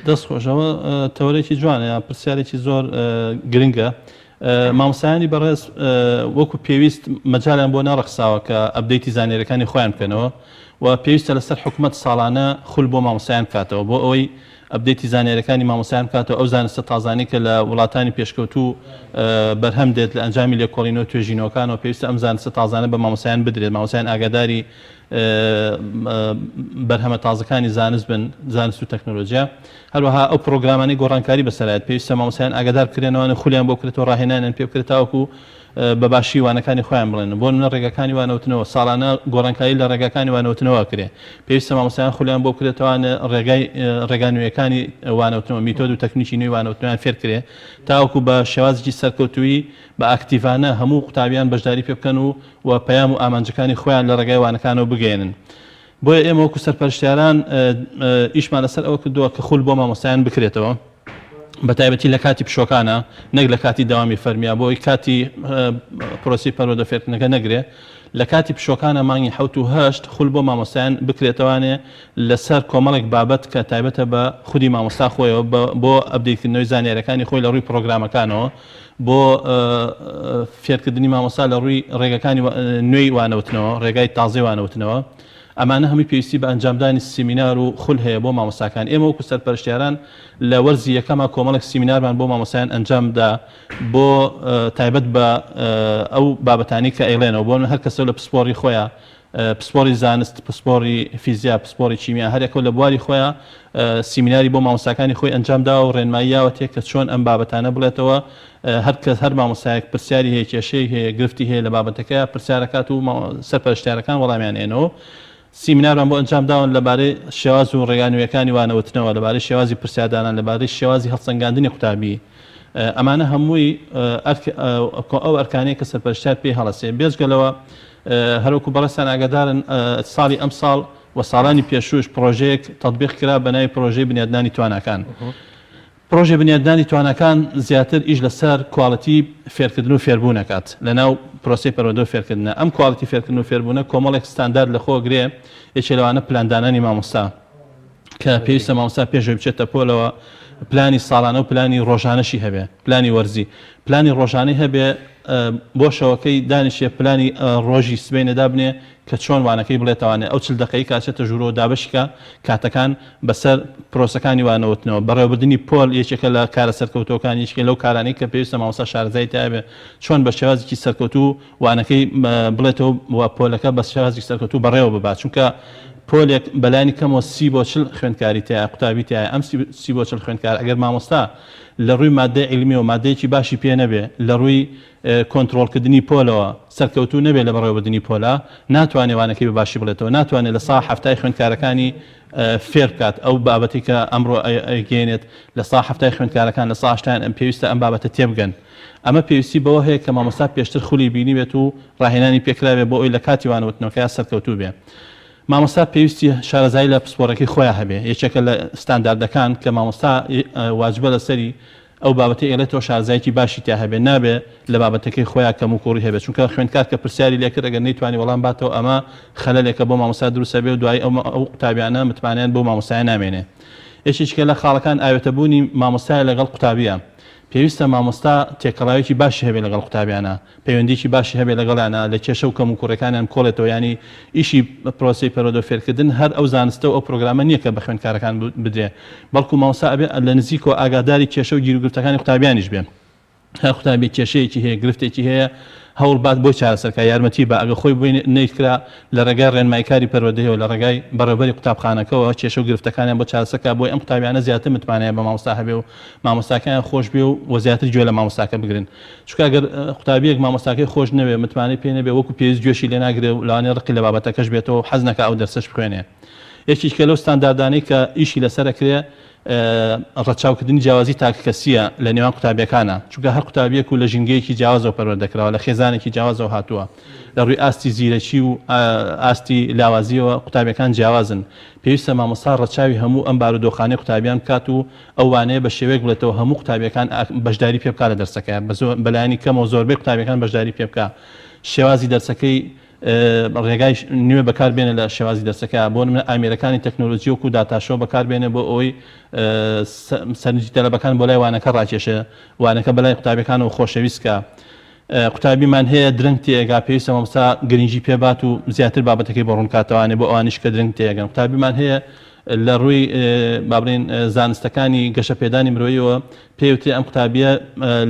دەستخۆشەوە تەورێکی جوانە یا پرسیارێکی زۆر گرنگە. مامۆستایانی بەڕێز وەکو پێویست مەجالیان بۆ ناڕەخساوە کە ئەپدەیتی زانێرەکانی خۆیان بکەنەوە و پێویستە لەسەر حکوومەت ساڵانە خول بۆ مامۆستایان کاتەوە بۆ ئەوەی ئەبدێتی زانێرەکانی مامۆسایان کاتەوە ئەو زانستە تازانی کە لە وڵاتانی پێشکەوتوو بەرهەم دێت لە ئەنجامی لێکۆڵینەوە توێژینەوەکانەوە پێویستە ئەم زانستە تازانە بە مامۆسایان بدرێت مامۆسایان ئاگاداری بەرهەمە تازەکانی زانست بن زانست و تەکنۆلۆژیا هەروەها ئەو پرۆگرامانی گۆڕانکاری بەسەرایەت پێویستە مامۆسایان ئاگادار بکرێنەوەوانە خولیان بۆ کرێتەوە ڕاهێنانیان پێ بکرێت تاوەکو بە باشی وانەکانی خۆیان بڵێن بۆ منە ڕێگەکانی وانەوتنەوە ساڵانە گۆڕانکاری لە ڕێگەکانی وانەوتنەوە کرێ پێویستە مامۆسایان خولیان بۆ بکرێتەوەوانە ڕێگانویەکانی وانەوتنەوە میتۆد و تەکنیکی نوێی وانەوتنیان فێر کرێ تاوەکو بە شێوازی سەرکەوتووی بە ئاکتیڤانە هەموو قوتابیان بەشداری پێ بکەن و پەیام و ئامانجەکانی خۆیان لە ڕێگای وانەکانەوە بگەێنن بۆیە ئێمە وەکو سەرپەرشتیاران ئیشمان لەسەر ئەوە کردووە کە خول بۆ مامۆسایان بکرێتەوە بە تایبەتی لە کاتی پشۆکانە نەک لە کاتی داوامی فەرمیە بۆی کاتی پرۆسی پەروەردە فێرکردنەکە نەگرێ لە کاتی پشۆکانە مانگی 1970 خول بۆ مامۆسایان بکرێتەوانێ لەسەر کۆمەڵێک بابەت کە تایبەتە بە خودی مامۆستا خۆیەوە بۆ ئەبدەیتکردنەوەی زانیاریەکانی خۆی لە ڕووی پرۆگرامەکانەوە بۆ فێرکردنی مامۆستا لە ڕووی ڕێگەکانی نوێی وانەوتنەوە ڕێگای تازەی وانەوتنەوە ئەمانە هەمووی پێویستی بە ئەنجامدانی سیمینار و خول هەیە بۆ مامۆستاکان ئێمە وەکو سەرپەرشتیاران لە وەرزی یەکەمە کۆمەڵێک سیمینارمان بۆ مامۆسایان ئەنجامدا بۆ تایبەت بە ئەو بابەتانی کە ئەیڵێنەوە بۆ هەر کەسە لە پسپۆری خۆیان پسپۆری زانست پسپۆری فیزیا پسپۆری چیمیا هەرێکەوە لە بواری خۆیان سیمیناری بۆ مامۆستاکانی خۆی ئەنجامدا و ڕێنماییاوە تێک کە چۆن ئەم بابەتانە بڵێتەوە هەر کەس هەر مامۆستایەک پرسیاری هەیە کێشەی هەیە گرفتی هەیە لە بابەتەکە پرسیارەکات و سەرپەرشتیارەکان وەڵامیان ئێنەوە سیمینارمان بۆ ئەنجام داون لەبارەی شێواز و ڕێگانویەکانی وانەوتنەوە لەبارەی شێوازی پرسیاردانان لەبارەی شێوازی هەڵسەنگاندنی قوتابی ئەمانە هەمووی ئەو ئەرکانەیە کە سەرپەرشتیار پێی هەڵەسێ بێجگەلەوە هەروەکو بەڕێستان ئاگادارن ساڵی ئەم ساڵ و ساڵانی پێشوش پرۆژەیەک تەطبیق کرا بە ناوی پرۆژەی بنیادنانی تواناکان پرۆژێ بنیادنانی توانەکان زیاتر ئیش لەسەر کواڵەتی فێرکردن و فێربوونەکات لەناو پرۆسی پەروەردە فێرکردنە ئەم کواڵەتی فێرکردن و فێربوونە کۆمەڵێک ستاندارد لە خۆ گرێ یەکێ لەوانە پلاندانانی مامۆستا کە پێویستە مامۆستا پێشەوە بچێتە پۆلەوە پلانی ساڵانە و پلانی ڕۆژانەشی هەبێ پلانی وەرزی پلانی ڕۆژانەی هەبێ بۆ شەوەکەی دانیشێ پلانی ڕۆژی سبەینەدا بنێ کە چۆن وانەکەی بڵێتوانێت ئەو چل دقەی کاچێتە ژوورۆ دابشکە کاتەکان بەسەر پرۆسەکانی وانەوتنەوە بەڕێوەبردننی پۆل یەکێکە لە کارە سەرکەوتوەکان یەکێک لەو کارانەی کە پێویستە مامۆستا شارەزای تابێ چۆن بە شێوازێکی سەرکەوتوو وانەکەی بڵێتەوە و پۆلەکە بە شێوازێکی سەرکەوتوو بەڕێوە ببات چونکە پۆلێک بەلانی کەمەوە 30 بۆ 40 خوێندکاری تایە قوتابی تایە ئەم 30 بۆ 40 خوێندکار ئەگەر مامۆستا لە ڕووی مادەی عیلمی و مادەیەکی باشی پێ نەبێ لە ڕووی کۆنتڕۆڵکردنی پۆلەوە سەرکەوتوو نەبێ لە بەڕێوەبردننی پۆلە ناتوانێت وانەکەی بە باشی بڵێتەوە ناتوانێت لە سا هەفتای خوێندکارەکانی فێر بکات ئەو بابەتی کە ئەمڕۆ ئەگەێنێت لە سا هەفتای خوێندکارەکان لە سا هەشتیان ئەم پێویستە ئەم بابەتە تێبگەن ئەمە پێویستی بەوە هەیە کە مامۆستا پێشتر خولی بینی بێت و ڕاهێنانی پێکراوێت بۆ ئەوی لە کاتی وانەوتنەوەکە سەرکەوتوو بێ مامۆستا پێویستی شارەزایی لە پسپۆرەکەی خۆیان هەبێ یەکێکە لە ستانداردەکان کە مامۆستا واجبە لەسەری ئەو بابەتی ئێڵێتەوە شارەزایکی باشی تا هەبێ نابێ لە بابەتەکەی خۆیان کەم و کوڕی هەبێت چونکە خوێندکار کە پرسیاری لێکرد ئەگەر نەیتوانی وەڵام باتەوە ئەمە خەلەلێکە بۆ مامۆستا دروستە بێ و دوای ئەو قوتابیانە متمانیان بۆ مامۆستایان نامێنێ یەکێکە لە خاڵەکان ئاوێتەبوونی مامۆستای لەگەڵ قوتابیە پێویستە مامۆستا تێکەڵاوێکی باشی هەبێ لەگەڵ قوتابیانە پەیوەندیکی باشی هەبێ لەگەڵیانە لە کێشە و کەم و کوڕەکانیان کۆڵێتەوە ینی ئیشی پرۆسی پەروەردە فێرکردن هەر ئەو زانستە و ئەو پرۆگرامە نییە کە بە خوێندکارەکان بدرێ بەڵکو مامۆستا ئەبێ لە نزیک و ئاگاداری کێشە و گیرگرفتەکانی قوتابیانیش بێن هەر قوتابی کێشەیەکی هەیە گرفتێکی هەیە هەوڵ بات بۆی چارەسەرکە یارمەتی بە ئەگە خۆی بۆی نەیتکرا لە ڕێگای ڕێنماییکاری پەروەردەیەوە لە ڕێگای بەڕێوەبەری قوتابخانەکەەوە کێشە و گرفتەکانیان بۆ چارەسەرکە بۆی ئەم قوتابیانە زیاتر متمانەیە بە مامۆستا هەبێ و مامۆستاکان خۆش بێ و زیاتر گوێ لە مامۆستاکە بگرن چونکە ئەگەر قوتابیەک مامۆستاکەی خۆش نەوێ متمانەی پێ نەبێ وەکو پێویست گوێشی لێ ناگرێ و لەوانەیە ڕقی لە بابەتەکەش بێتەوە حەز نەکا ئەو دەرسەش بخوێنێ یەکێکە لەو ستانداردانەی کە ئیشی لەسەرەکرێ ڕەچاوکردنی جیاوازی تاکەسیە لە نێوان قوتابیەکانە چونکە هەر قوتابیەک و لە ژینگەیەکی جیاوازەوە پەروەردەکراوە لە خێزانێکی جیاوازەوە هاتووە لە ڕووی ئاستی زیرەکی و ئاستی لاوازیەوە قوتابیەکان جیاوازن پێویستە مامۆستا ڕەچاوی هەموو ئەم بارودۆخانەی قوتابیان بکات و ئەوانەیە بە شێوەیەک بڵێتەوە هەموو قوتابیەکان بەشداری پێ بکات لە دەرسەکە بەلایانی کەمەوە زۆربەی قوتابیەکان بەشداری پێ بکات شێوازی دەرسەکەی ڕێگای نوێ بەکاربێنە لە شێوازی دەرسەکە بۆ منە ئامێرەکانی تەکنۆلۆژی وەکو داتاشۆ بەکاربێنە بۆ ئەوەی سەرنجی تەلەبەکان بۆ لای وانەکە ڕاکێشە وانەکە بەلای قوتابیەکانەوە خۆشەویستکە قوتابیمان هەیە درنگ تێگا پێویستە مامۆستا گرنگی پێبات و زیاتر بابەتەکەی بە ڕوونکاتەوانێ بۆ ئەوانیش کە درنگ تێگەن قوتابیمان هەیە لە ڕووی بابرین زانستەکانی گەشە پێدانی مرۆیەوە پێوتێ ئەم قوتابیە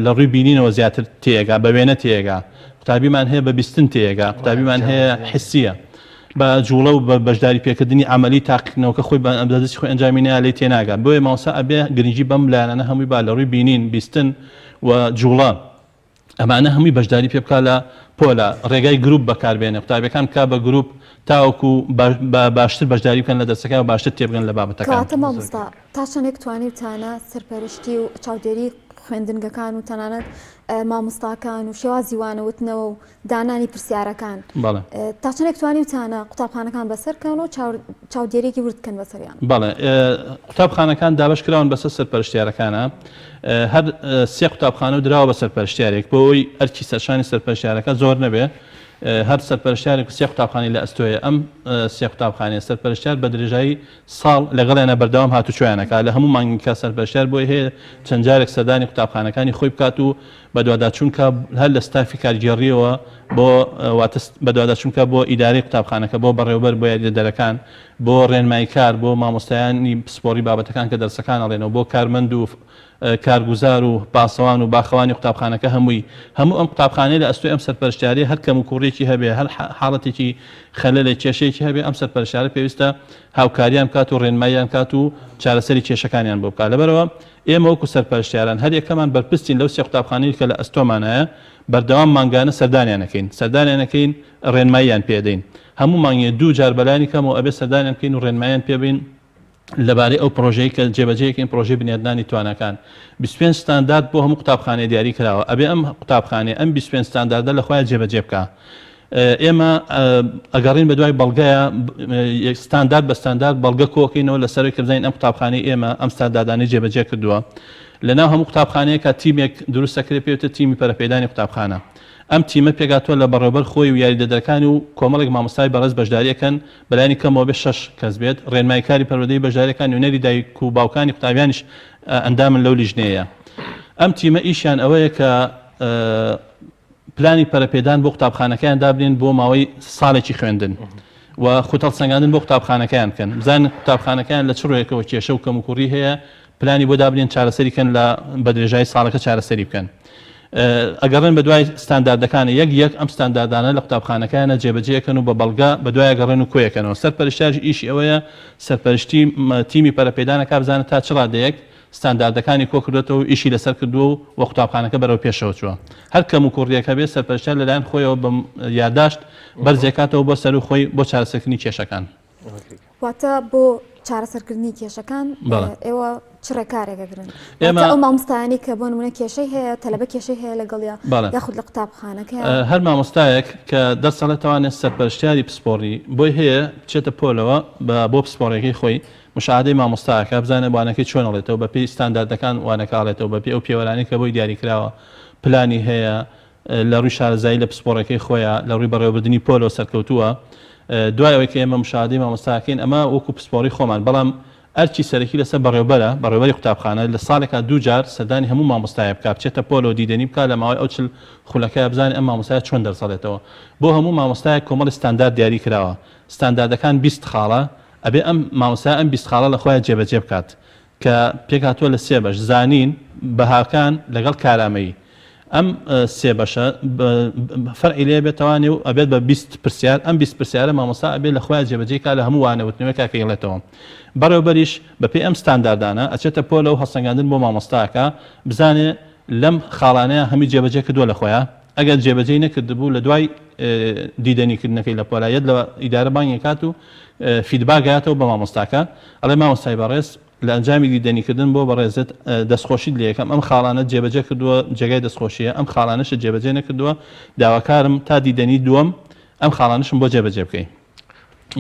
لە ڕووی بینینەوە زیاتر تێگا بە وێنە تێگا قوتابیمان هەیە بە بیستن تێگا قوتابیمان هەیە حسیە بە جوڵە و بە بەشداری پێکردنی عملی تاقیکردنەوە کە خۆی دەستی خۆی ئەنجامینە لێ تێناگات بۆیە ماوەسا ئەبێ گرنگی بەم لایەنە هەمووی با لە ڕووی بینین بیستن و جوڵە ئەمانە هەمووی بەشداری پێ بکات لە پۆلە ڕێگای گروپ بەکاربێنێ قوتابیەکان کا بە گروپ تاوەکو باشتر بەشداری بکەن لە دەرسەکە و باشتر تێبگەن لە بابەتەکان کاتە مامۆستا تا چەندێک توانیتانە سەرپەرشتی و چاودێری خوێندنگەکان و تەنانەت مامۆستاکان و شێوازی وانەوتنەوە و دانانی پرسیارەکان تا چەندێک توانیتانە قوتابخانەکان بەسەرکەن و چاودێریەکی وردکەن بەسەریان بەڵێ قوتابخانەکان دابش کراون بەسەر سەرپەرشتیارەکانە هەر سێ قوتابخانە و دراوە بە سەرپەرشتیارێک بۆی ئەرکی سەرشانی سەرپەرشتیارەکە زۆر نەبێ هەر سەرپەرشتیارێک سێ قوتابخانەی لە ئەستۆیە ئەم سێ قوتابخانەیە سەرپەرشتیار بە درێژایی ساڵ لەگەڵیانە بەردەوام هاتوچۆیانەکە لە هەموو مانگیکە سەرپەرشتیار بۆی هەیە چەند جارێک سەردانی قوتابخانەکانی خۆی بکات و بە دوواداچوونکە هەر لە ستافی کارگێڕیەوە بۆ بە دوواداچوونکە بۆ ئیدارەی قوتابخانەکە بۆ بەڕێوەبەر بۆ یاریدەرەکان بۆ ڕێنمایی کار بۆ مامۆستایانی پسپۆری بابەتەکان کە دەرسەکان ئەڵێنەوە بۆ کارمەند و کارگوزار و پاسەوان و باخەوانی قوتابخانەکە هەمووی هەموو ئەم قوتابخانەی لە ئەستۆی ئەم سەرپەرشتیاری هەر کەم و کوڕێکی هەبێ هەر حاڵەتێکی خەلەلێک کێشەیەکی هەبێ ئەم سەرپەرشتیارە پێویستە هاوکاریان کات و ڕێنماییان کات و چارەسەری کێشەکانیان بۆ بکات لەبەرەوە ئێمە وەکو سەرپەرشتیاران هەر یەکەمان بەرپرسین لەو سێ قوتابخانەی کە لە ئەستۆمانایە بەردەوام مانگانە سەردانیانەکەین ڕێنماییان پێدەین هەموو مانگێ دوو جار بەلانی کەمەوە ئەبێ سەردانیان بکەین و ڕێنماییان پێبین لەبارەی ئەو پرۆژەی کە جێبەجێیەکەین پرۆژەی بنیادنانی توانەکان 25 ستاندارد بۆ هەموو قوتابخانەی دیاری کراوە ئەبێ ئەم قوتابخانەی ئەم 25 ستانداردە لە خۆیان جێبەجێ بکە ئێمە ئەگەڕین بە دوای بەڵگەیە ستاندارد بە ستاندارد بەڵگە کۆکەینەوە لەسەر کە بزانین ئەم قوتابخانەی ئێمە ئەم ستانداردانەی جێبەجێ کردووە لەناو هەموو قوتابخانەیەکە تیمێک دروستەکرێت پێوتە تیمی پەرەپێدانی قوتابخانە ئەم تیمە پێگاتوە لە بەڕێوەبەر خۆی و یاریدەدەرەکانی و کۆمەڵێک مامۆستای بەڕێز بەشداریەکەن بەلایانی کەمەوە بێ 6 کەس بێت ڕێنماییکاری پەروەردەی بەشداریەکان و نەری دایک و باوکانی قوتابیانیش ئەندامن لەو لیژنەیە ئەم تیمە ئیشیان ئەوەیە کە پلانی پەرەپێدان بۆ قوتابخانەکەیان دابنێن بۆ ماوەی ساڵێکی خوێندن و خوتەڵ سەنگاندن بۆ قوتابخانەکەیان بکەن بزانن قوتابخانەکەیان لە چ ڕوویەکەوە کێشە و کەم و کوڕی هەیە پلانی بۆ دابنێن چارەسەریکەن لە بەدرێژایی ساڵەکە چارەسەری بکەن ئەگەڕێن بە دوای ستانداردەکانە یەک ئەم ستانداردانە لە قوتابخانەکانە جێبەجێکەن و بە بەڵگە بە دوای گەڕێن و کۆیەکەنەوە سەرپەرشتیاژی ئیشی ئەوەیە سەرپەرشتی تیمی پەرەپێدانەکە بزانێت تا چ ڕادەیەک ستانداردەکانی کۆ کردێتەوە و ئیشی لەسەر کردووە و قوتابخانەکە بەرەو پێشەوە چووە هەر کەم و کوڕیەکە بێت سەرپەرشتیار لەلایەن خۆیەوە بە یادداشت بەرزێکاتەوە بۆ سەر و خۆی بۆ چارەسەرکردنی کێشەکان واتە بۆ چارەسەرکردنی کێشەکان ئێوە چ ڕێکارێکەگرن ئەو مامۆستایانی کە بۆ نمونە کێشەی هەیە تەلەبە کێشەی هەیە لەگەڵیا یاخود لە قوتابخانەکە هەر مامۆستایەک کە دەسەڵێتوانێت سەرپەرشتیاری پسپۆڕی بۆی هەیە بچێتە پۆلەوە بۆ پسپۆڕێکی خۆی مشاهدەی مامۆستایەکە بزانێت وانەکەی چۆن ئەڵێتەوە بە پێی ستانداردەکان وانەکڵێتەوە بە پێی ئەو پێوەرانی کە بۆی دیاری کراوە پلانی هەیە لە ڕووی شارەزایی لە پسپۆڕەکەی خۆیان لە ڕووی بەڕێوەبردننی پۆلەوە سەرکەوتووە دوای ئەوەی کە ئێمە مشاهدەی مامۆستاکەین ئەمە وەکو پسپۆڕی خۆمان بەڵام ئەرچی سەرەکی لەسەر بەڕێوەبەری قوتابخانە لە ساڵێکا دوو جار سەردانی هەموو مامۆستایە بکات بچێتە پۆلەوە دیدەنی بکات لە ماوەی ئەو چل خولەکەی بزانێت ئەم مامۆستایە چۆن دەرسەڵێتەوە بۆ هەموو مامۆستایە کۆمەڵی ستاندارد دیاری کراوە ستانداردەکان 20 خاڵە ئەبێ ئەم مامۆستای ئەم 20 خاڵە لە خۆیان جێبەجێ بکات کە پێکهاتووە لە سێ بەش زانین بەهاکان لەگەڵ کارامەیی ئەم سێ بەشە فەرعی لێ بێتوانێ و ئەبێت بە 20 پرسیار ئەم 20 پرسیارە مامۆستا ئەبێت لە خۆیان جێبەجێکا لە هەموو وانەوتنەوەی کاکەیڵێتەوە بەڕێوەبەریش بەپێی ئەم ستانداردانە ئەچێتە پۆلە و هەڵسەنگاندن بۆ مامۆستاکە بزانێ لەم خاڵانەیە هەمی جێبەجێ کردووە لە خۆیان ئەگەر جێبەجێ نەکردبوو لە دوای دیدەنیکردنەکەی لە پۆلایەت لە ئیدارە بانگێکات و فیدباگاتەوە بە مامۆستاکە ئەڵێ مامۆستای بەڕێز لە ئەنجامی دیدەنیکردن بۆ بەڕێزت دەستخۆشیت لە یەکەم ئەم خاڵانە جێبەجێ کردووە جێگای دەستخۆشیە ئەم خاڵانەشە جێبەجێ نەکردووە داواکارم تا دیدەنی دووەم ئەم خاڵانشم بۆ جێبەجێ بکەین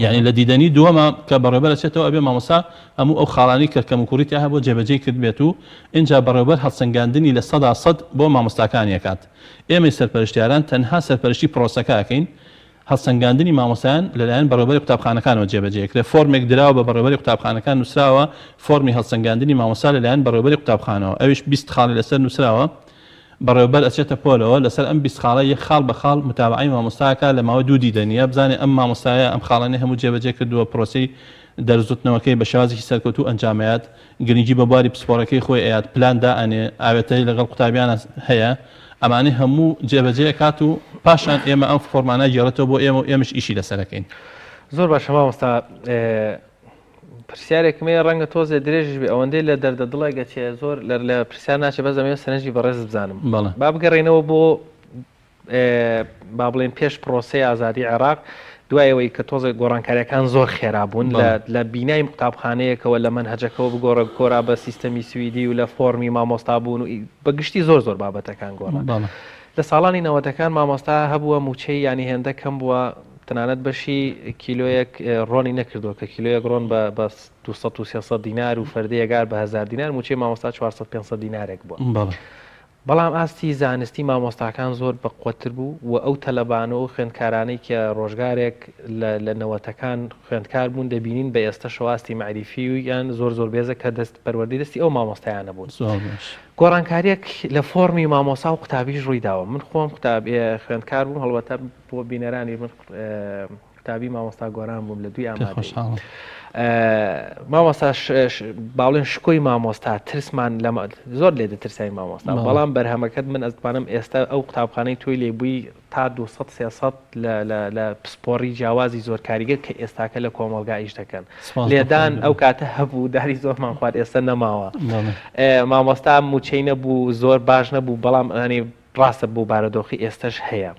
یعنی لە دیدەنی دووەمە کە بەڕێوەبەر ئەچێتەوە ئەبێ مامۆستا هەموو ئەو خاڵانی کە کەموکوڕیتیا هەبوو جێبەجێ کرد بێت و اینجا بەڕێوەبەر هەڵسەنگاندنی لە 100% بۆ مامۆستاکانیەکات ئێمە سەرپەرشتیاران تەنها سەرپەرشتی پرۆسەکەکەین هەڵسەنگاندنی مامۆستایان لەلایەن بەڕێوەبەری قوتابخانەکانەوە جێبەجێکرێ فۆرمێک دراوە بە بەڕێوەبەری قوتابخانەکان نووسراوە فۆرمی هەڵسەنگاندنی مامۆستا لەلایەن بەڕێوەبەری قوتابخانەوە ئەویش 20 خاڵی لەسەر نووسراوە بەڕێوەبەر ئەچێتە پۆلەوە لەسەر ئەم 20 خاڵە یەک خاڵ بە خاڵ متابعی مامۆستاکە لە ماوە دوو دیدەنیە بزانێ ئەم مامۆستایە ئەم خاڵانەی هەموو جێبەجێ کردووە پرۆسی دەرزوتنەوەکەی بە شێوازێکی سەرکەوتوو ئەنجامەیات گرنگی بە بواری پسپۆرەکەی خۆی ئەیات پلاندا ئەنێ ئاوێتەی لەگەڵ قوتابیان هەیە ئەمانەی هەموو جێبەجێ کات و پاشان ئێمە ئەم فۆرمانە گێڕێتەوە بۆ ئێمە و ئێمەش ئیشی لەسەرەکەین. زۆر باشە مامۆستا پرسیارێکمێ ڕەنگە تۆزێ درێژش بێ ئەوەندەی لە دەردە دڵی گەچێ زۆر لە پرسیار ناچێ بە زەمێ سەرنجی بەڕێز بزانم با بگەڕێنەوە بۆ با بڵێن پێش پرۆسی ئازادی عێراق دوایەوەی کە تۆزە گۆڕانکاریەکان زۆر خێرا بوون لە بینای قوتابخانەیەکەوە لە منهەجەکەەوە بگۆڕە کۆرا بە سیستەمی سویدی و لە فۆرمی مامۆستا بوون و بەگشتی زۆر بابەتەکان گۆڕان لە ساڵانی 90ەکان مامۆستا هەبووە موچەی ینی هێندە کەم بووە تەنانەت بەشی کیلۆیەک ڕۆنی نەکردووە کە کیلۆیەک ڕۆن بە 200 دینار و فەردەیەگار بە 1000 دینار موچەی مامۆستا 400 دینارێک بووە. بەڵام ئاستی زانستی مامۆستاکان زۆر بەقوتر بوو و ئەو تەلەبانە و خوێندکارانەی کە ڕۆژگارێک لە نەوەتەکان خوێندکار بوون دەبینین بە ئێستا شەواستی معریفی و یان زۆر بێزە کە دەست پەروەردەی دەستی ئەو مامۆستایانە بوون. گۆڕانکاریەک لە فۆرمی مامۆستا و قوتابیش ڕوویداوە. من خۆم خوێندکار بووم هەڵبەتە بۆ بینەرانی من قوتابی مامۆستا گۆران بووم لە دوی ئامادەی. مامۆستا باڵێن شکۆی مامۆستا ترسمان زۆر لێ دەترسای مامۆستا بەڵام بەرهەمەکەت من ئەزبانم ئێستا ئەو قوتابخانەی تۆی لێبووی تا 200 لە پسپۆڕی جیاوازی زۆر کاریگەر کە ئێستاکە لە کۆمەڵگا ئیش دەکەن لێدان ئەو کاتە هەبوو داری زۆرمان خوارد ئێستا نەماوە مامۆستا موچەی نەبوو زۆر باش نەبوو بەڵام ئەنی ڕاستە بوو بارەدۆخی ئێستش هەیە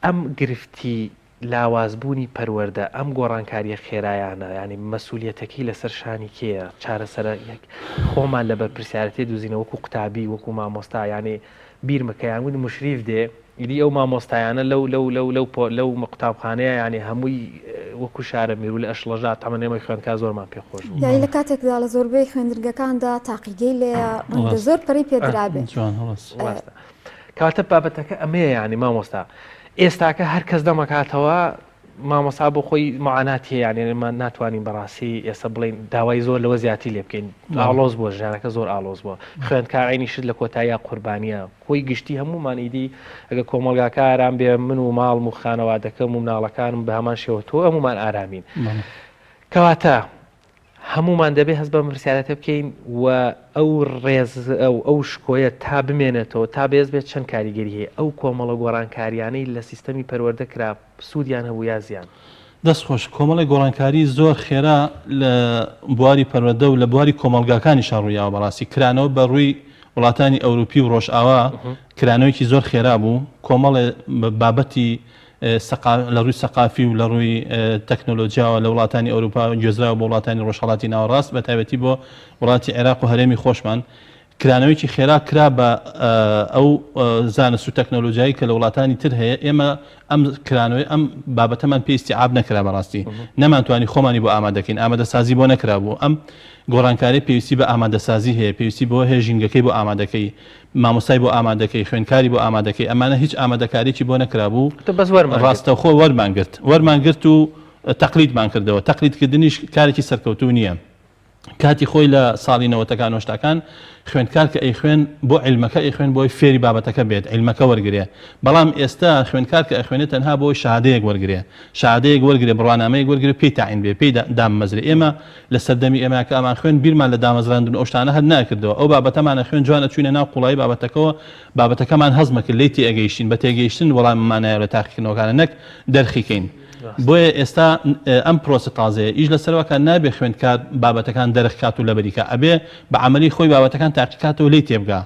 ئەم گرفتی لاوازبوونی پەروەردە ئەم گۆڕانکاریە خێرایانە ینی مەسوولیەتەکەی لەسەر شانی کێیە چارەسەر خۆمان لەبەر پرسیارەتی دوزینە وەکو قوتابی وەکو مامۆستا ینی بیرمەکەیان ون مشریف دێ ئیدی ئەو مامۆستایانە لەو قوتابخانەیە ینی هەمووی وەکو شارە میرو لە ئەشڵەژات تەمەنێمەی خوێندکە زۆرمان پێخۆش بوو یعنی لە کاتێکدا لە زۆربەی خوێندرگەکاندا تاقیگەی لێ ڕەنگە زۆر پەری پێدرابێ کاتە بابەتەکە ئەمەیە ینی مامۆستا ئێستاکە هەر کەس دەمەکاتەوە مامۆستا بۆ خۆی معاناتی یانێمان ناتوانین بەڕاستی ئێستا بڵین داوای زۆر لەوە زیاتی لێ بکەین ئاڵۆز بووە ژیانەکە زۆر ئاڵۆز بووە خوێندکارینی شت لە کۆتاییە قوربانیە خۆی گشتی هەمومان ئیدی ئەگە کۆمەلگاکە ئارام بێ من و ماڵم و خانەوادەکەم و مناڵەکانم بە هەمان شێوە تۆ هەمومان ئارامین کەواتە هەمومان دەبێ هەست بە پرسیارەتە بکەین و ئەو ڕێز ئەو شکۆیە تا بمێنێتەوە تا بێز بێت چەند کاریگەری هەیە ئەو کۆمەڵە گۆڕانکاریانەی لە سیستەمی پەروەردە کرا سوودیان هەبوو یا زیان دەستخۆش کۆمەڵی گۆڕانکاری زۆر خێرا لە بواری پەروەردە و لە بواری کۆمەلگاکانیشان ڕوویاوە بەڕاستی کرانەوە بە ڕووی وڵاتانی ئەوروپی و ڕۆژئاوا کرانەوەیکی زۆر خێرا بوو کۆمەڵێ بابەتی لە ڕووی سەقافی و لە ڕووی تەکنۆلۆژیاوە لە وڵاتانی ئەوروپا گوێزراوە بۆ وڵاتانی ڕۆژهەڵاتی ناوەڕاست بە تایبەتی بۆ وڵاتی عێراق و هەرێمی خۆشمان کرانەوەیکی خێرا کرا بە ئەو زانست و تەکنۆلۆژیایی کە لە وڵاتانی تر هەیە ئێمە ئەم کرانەوەی ئەم بابەتەمان پێی استیعاب نەکرا بەڕاستی نەمانتوانی خۆمانی بۆ ئامادەکەین ئامادەسازی بۆ نەکرا بوو ئەم گۆڕانکاری پێویستی بە ئامادەسازی هەیە پێویستی بۆ هەیە ژینگەکەی بۆ ئامادەکەی مامۆستای بۆ ئامادەکەی خوێندکاری بۆ ئامادەکەی ئەمانە هیچ ئامادەکارێکی بۆ نەکرا بوو ڕاستەوخۆ وەرمانگرت و تەقلیدمان کردەوە تەقلیدکردنیش کارێکی سەرکەوتوو نییە کاتی خۆی لە ساڵی نەوەتەکان نۆشتەکان خوێندکار کە ئەی خوێن بۆ عیلمەکە ئەی خوێن بۆی فێری بابەتەکە بێت عیلمەکە وەرگێ بەڵام ئێستا خوێندکار کە ئەخوێنێت تەنها بۆی شادەیەک وەرگێ شادەیەک وەرگێ بڕوانامەیەک وەرگێ پێی تاعین بێ پێی دامەزرێ ئێمە لە سەردەمی ئێمەکە ئەمان خوێن بیرمان لە دامەزراندن ئەو شتانە هەر ناکردەوە ئەو بابەتەمانە خوێن جوانە چوینە ناو قوڵایی بابەتەکەەوە بابەتەکەمان هەزمەکرد لی تێ ئەگەیشتین بە تێگەیشتن وەڵاممانایە لە تاقیکردنەوەکانە نەک دەرخیکەین بۆیە ئێستا ئەم پرۆسە تازەیە ئیش لەسەرەوەکان نابێ خوێندکار بابەتەکان دەرخکات و لەبەریکە ئەبێ بە عملی خۆی بابەتەکان تاقیکاتەوە لی تێبگا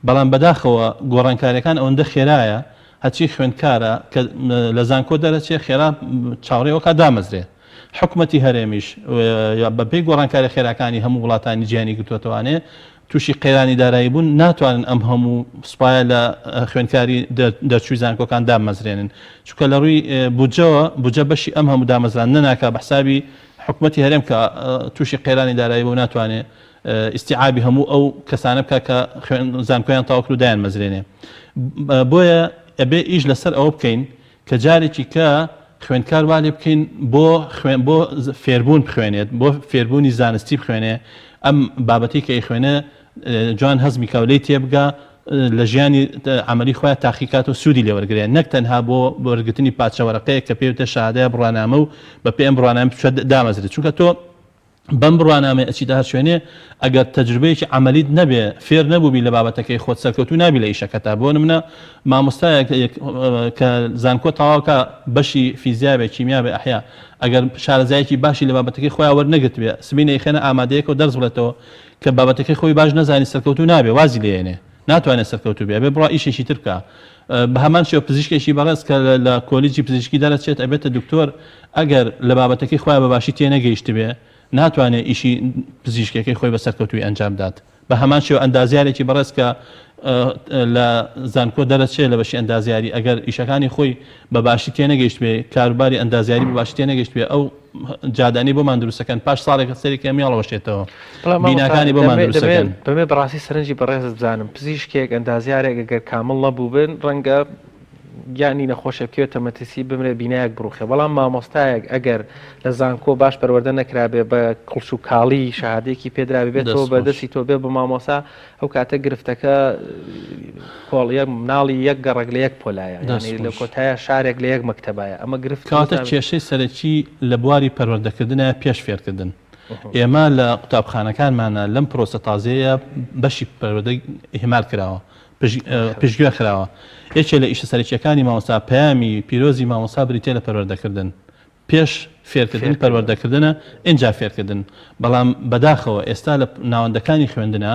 بەڵام بەداخەوە گۆڕانکاریەکان ئەوەندە خێرایە هەچی خوێندکارە کە لە زانکۆ دەرەچێ خێرا چاوەڕێەوەکە دامەزرێ حکوومەتی هەرێمیش بەپێی گۆڕانکاری خێراکانی هەموو وڵاتانی جیهانی گرتووەتەوانێ تووشی قەیرانی دارایی بوون ناتوانن ئەم هەموو سوپایە لە خوێندکاری دەرچووی زانکۆکان دامەزرێنن چونکە لە ڕووی بودجە بەشی ئەم هەموو دامەزران نەناکە بە حسابی حکوومەتی هەرێم کە تووشی قەیرانی دارایی بوو ناتوانێت ئیستیعابی هەموو ئەو کەسانە بکە کە زانکۆیان تاوەکر و دایان مەزرێنێ بۆیە ئەبێ ئیش لەسەر ئەوە بکەین کە جارێکی کە خوێندکار والێ بکەین بۆ فێربوون بخوێنێت بۆ فێربوونی زانستی بخوێنێ ئەم بابەتی کە خوێنە جوان هەزمی کەولەی تێبگا لە ژیانی عملی خۆیان تاقیکات و سوودی لێوەرگێن نەک تەنها بۆ وەرگرتنی پادشەوەرەقەیە کە پێوتە شادەیە بڕوانامە و بە پێم بڕوانام دامەزرێت چونکە تۆ بەم بڕوانامێ ئەچیتە هەر شوێنێ ئەگەر تەجربەیەکی عملیت نەبێ فێر نەبووبی لە بابەتەکەی خۆت سەرکەوتو نابی لە ئیشەکەتا بۆ نمونە مامۆستایەک کە زانکۆ تەواوکە بەشی فیزیا بێ کیمیا بێ ئەحیا ئەگەر شارەزایەکی باشی لە بابەتەکەی خۆیان وەرنەگرت بێ سبینە خێنە ئامادەیەک و دەرز بڵێتەوە کە بابەتەکەی خۆی باش نەزانی سەرکەوتو نابێ وازی لێنێ ناتوانێت سەرکەوتو بێ بڕوا ئیشێکی تر بکە بە هەمان شێوە پزیشکێکی بەڕێز کە لە کۆلیجی پزیشکی دەرەچێت ئەبێتە دکتۆر ئەگەر لە بابەتەکەی خۆیان بەباشی تێنەگەیشت بێ ناتوانێت ئیشی پزیشکەکەی خۆی بە سەرکەوتوی ئەنجام دات بە هەمان شێوە ئەندازیارێکی بەڕێز کە لە زانکۆ دەرەچێت لە بەشی ئەندازیاری ئەگەر ئیشەکانی خۆی بەباشی تێنەگەیشت بێ کاروباری ئەندازیاری بەباشی تێنەگەیشت بێ ئەو جادانی بۆمان دروستەکەن پاش ساڵێکە سەرێکی میاڵەوەشێتەوە بیناکانی بۆمان دروستەکەن بەمێ بەڕاستی سەرنجی بەڕێز بزانم پزیشکێک ئەندازیارێک ئەگەر کامل نەبوو بن ڕەنگە یانی نەخۆشە بکەوێتە مەترسی بمرێ بینایەک بڕوخێ بەڵام مامۆستایەک ئەگەر لە زانکۆ باش پەروەردە نەکرابێ بە کڵش و کاڵی شەهادەیەکی پێدراوی بێتەوە بەدەستی تۆ بێ بە مامۆسا ئەو کاتە گرفتەکە کۆڵیە مناڵی یەک گەڕک لە یەک پۆلایە لە کۆتایە شارێک لە یەک مەکتەبایە ئەمە گرفت کاتە کێشەی سەرەکی لە بواری پەروەردەکردنە پێش فێرکردن ئێمە لە قوتابخانەکانمانە لەم پرۆسە تازەیە بەشی پەروەردە ئیهمال کراوە پشتگوێ خراوە یەکێ لە ئیشە سەرەکیەکانی مامۆستا پەیامی پیرۆزی مامۆستا بریتێ لە پەروەردەکردن پێش فێرکردن پەروەردەکردنە ئینجا فێرکردن بەڵام بەداخەوە ئێستا لە ناوەندەکانی خوێندنە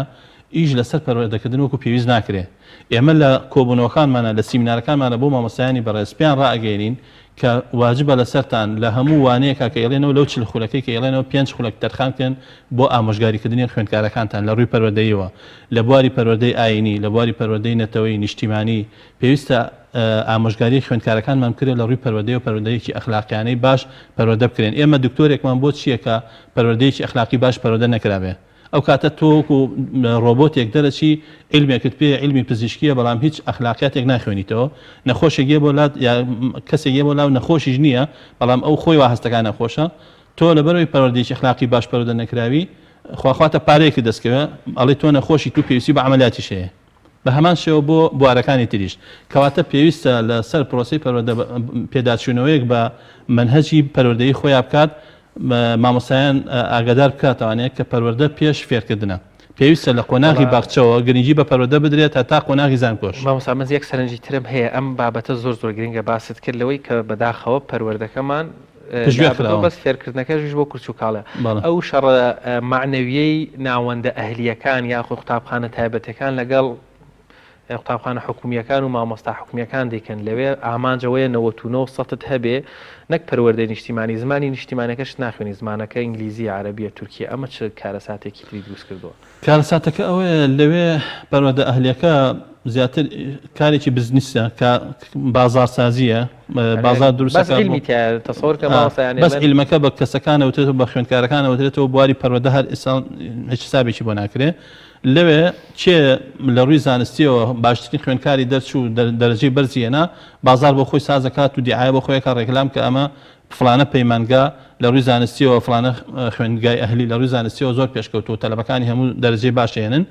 ئیش لەسەر پەروەردەکردن وەکو پێویست ناکرێ ئێمە لە کۆبوونەوەکانمانە لە سیمینارەکانمانە بۆ مامۆستایانی بەڕێزپیان ڕائگەێنین کە واجبە لەسەرتان لە هەموو وانەیەکە کە ئێڵێنەوە لەو چل خولەکەی کە ئێڵێنەوە 5 خولەک دەرخانکەن بۆ ئامۆژگاریکردنی خوێندکارەکانتان لە ڕووی پەروەردەیەوە لە بواری پەروەردەی ئاینی لە بواری پەروەردەی نەتەوەی نیشتیمانی پێویستە ئامۆژگاری خوێندکارەکانمان کرێت لە ڕووی پەروەردەی و پەروەردەیەکی ئەخلاقیانەی باش پەروەردە بکرێن ئێمە دکتۆرێکمان بۆ چییە کە پەروەردەیەکی ئەخلاقی باش پەروەردە نەکرابێ ئەو کاتە تۆکو ڕۆبۆتێک دەرەچی علمێکت پێ علمی پزیشکیە بەڵام هیچ ئەخلاقیاتێک ناخوێنیتەوە نەخۆشێک بۆ لات یا کەسێک بۆ لاو نەخۆشیش نییە بەڵام ئەو خۆی وا هەستەکان نەخۆشە تۆ لەبەرەوەی پەروەردەیەکی ئەخلاقی باش پەروەردە نەکراوی خواخواتە پارەیەکی دەستکەوە ئەڵێ تۆ نەخۆشی تو پێویستی بە عەمەلیاتی شەیە بە هەمان شێوە بۆ بوارەکانی تریش کەواتە پێویستە لەسەر پرۆسی پەروەردە پێداچوونەوەیەک بە منهەجی پەروەردەیی خۆیان بکات مامۆسایان ئاگادار بکاتوانێت کە پەروەردە پێش فێرکردنە پێویستە لە قۆناغی باخچەوە گرنگی بە پەروەردە بدرێت تا قۆناغی زانکۆش مامۆسامەز یەک سەرنجی ترم هەیە ئەم بابەتە زۆر گرنگە باست کرد لەوەی کە بەداخەوە پەروەردەکەمان بەس فێرکردنەکەش بۆ کورچ و کاڵە ئەو شەڕە معنەویەی ناوەندە ئەهلیەکان یاخۆ قوتابخانە تایبەتەکان لەگەڵ قوتابخانە حکومیەکان و مامۆستا حکومیەکان دەیکەن لەوێ ئامانجەوەیە 99% هەبێ نەک پەروەردەی نیشتیمانی زمانی نیشتیمانەکەش ناخوێنی زمانەکە ئینگلیزی عەرەبیە تورکی ئەمە چ کارەساتێکی تری دروست کردووە کارەساتەکە ئەوەیە لەوێ پەروەردە ئەهلیەکە زیاتر کارێکی بزنسە کە بازارسازیە بازار دروستەکە بەس علمەکە بە کەسەکانەوتێت بە خوێندکارەکانەوترێتەوە بواری پەروەردە هەر ئێستا هیچ حسابێکی بۆ ناکرێت لەوێ چێ لە ڕووی زانستیەوە باشترین خوێندکاری دەرچوو دەرەجەی بەرزیێنا بازار بۆ خۆی سازەکات و دیعایە بۆ خۆیەکە ڕێکلام کە ئەمە فلانە پەیمانگا لە ڕووی زانستیەوە فلانە خوێندگای ئەهلی لە ڕووی زانستیەوە زۆر پێشکەوتووە تەلەبەکانی هەموو دەرەجەی باشێنن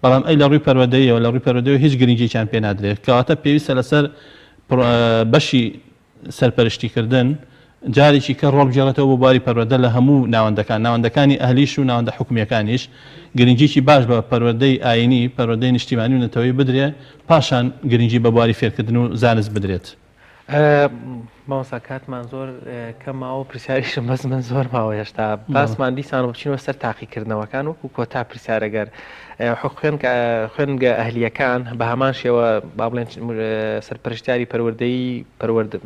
بەڵام ئەی لە ڕووی پەروەردەیەوە لە ڕووی پەروەردەیەوە هیچ گرنگێکیان پێ نادرێت کەواتە پێویستە لەسەر بەشی سەرپەرشتیکردن جارێکی کە ڕۆڵ بژێڕێتەوە بۆ بواری پەروەردە لە هەموو ناوەندەکانی ئەهلیش و ناوەندە حکومیەکانیش گرنگیی باش بە پەروەردەی ئاینی پەروەردەی نیشتیمانی و نەتەوەی بدرێ پاشان گرنگی بە بواری فێرکردن و زانست بدرێت مامۆستا کاتمان زۆر کەماوە پرسیاریشم بەس من زۆر ماوە هێشتا باسمان دیسان و بچینەوە سەر تاقیکردنەوەکان وەکو کۆتا پرسیارەگەر خوێنگە ئەهلیەکان بە هەمان شێوە با بڵێن سەرپەرشتیاری پەروەردەی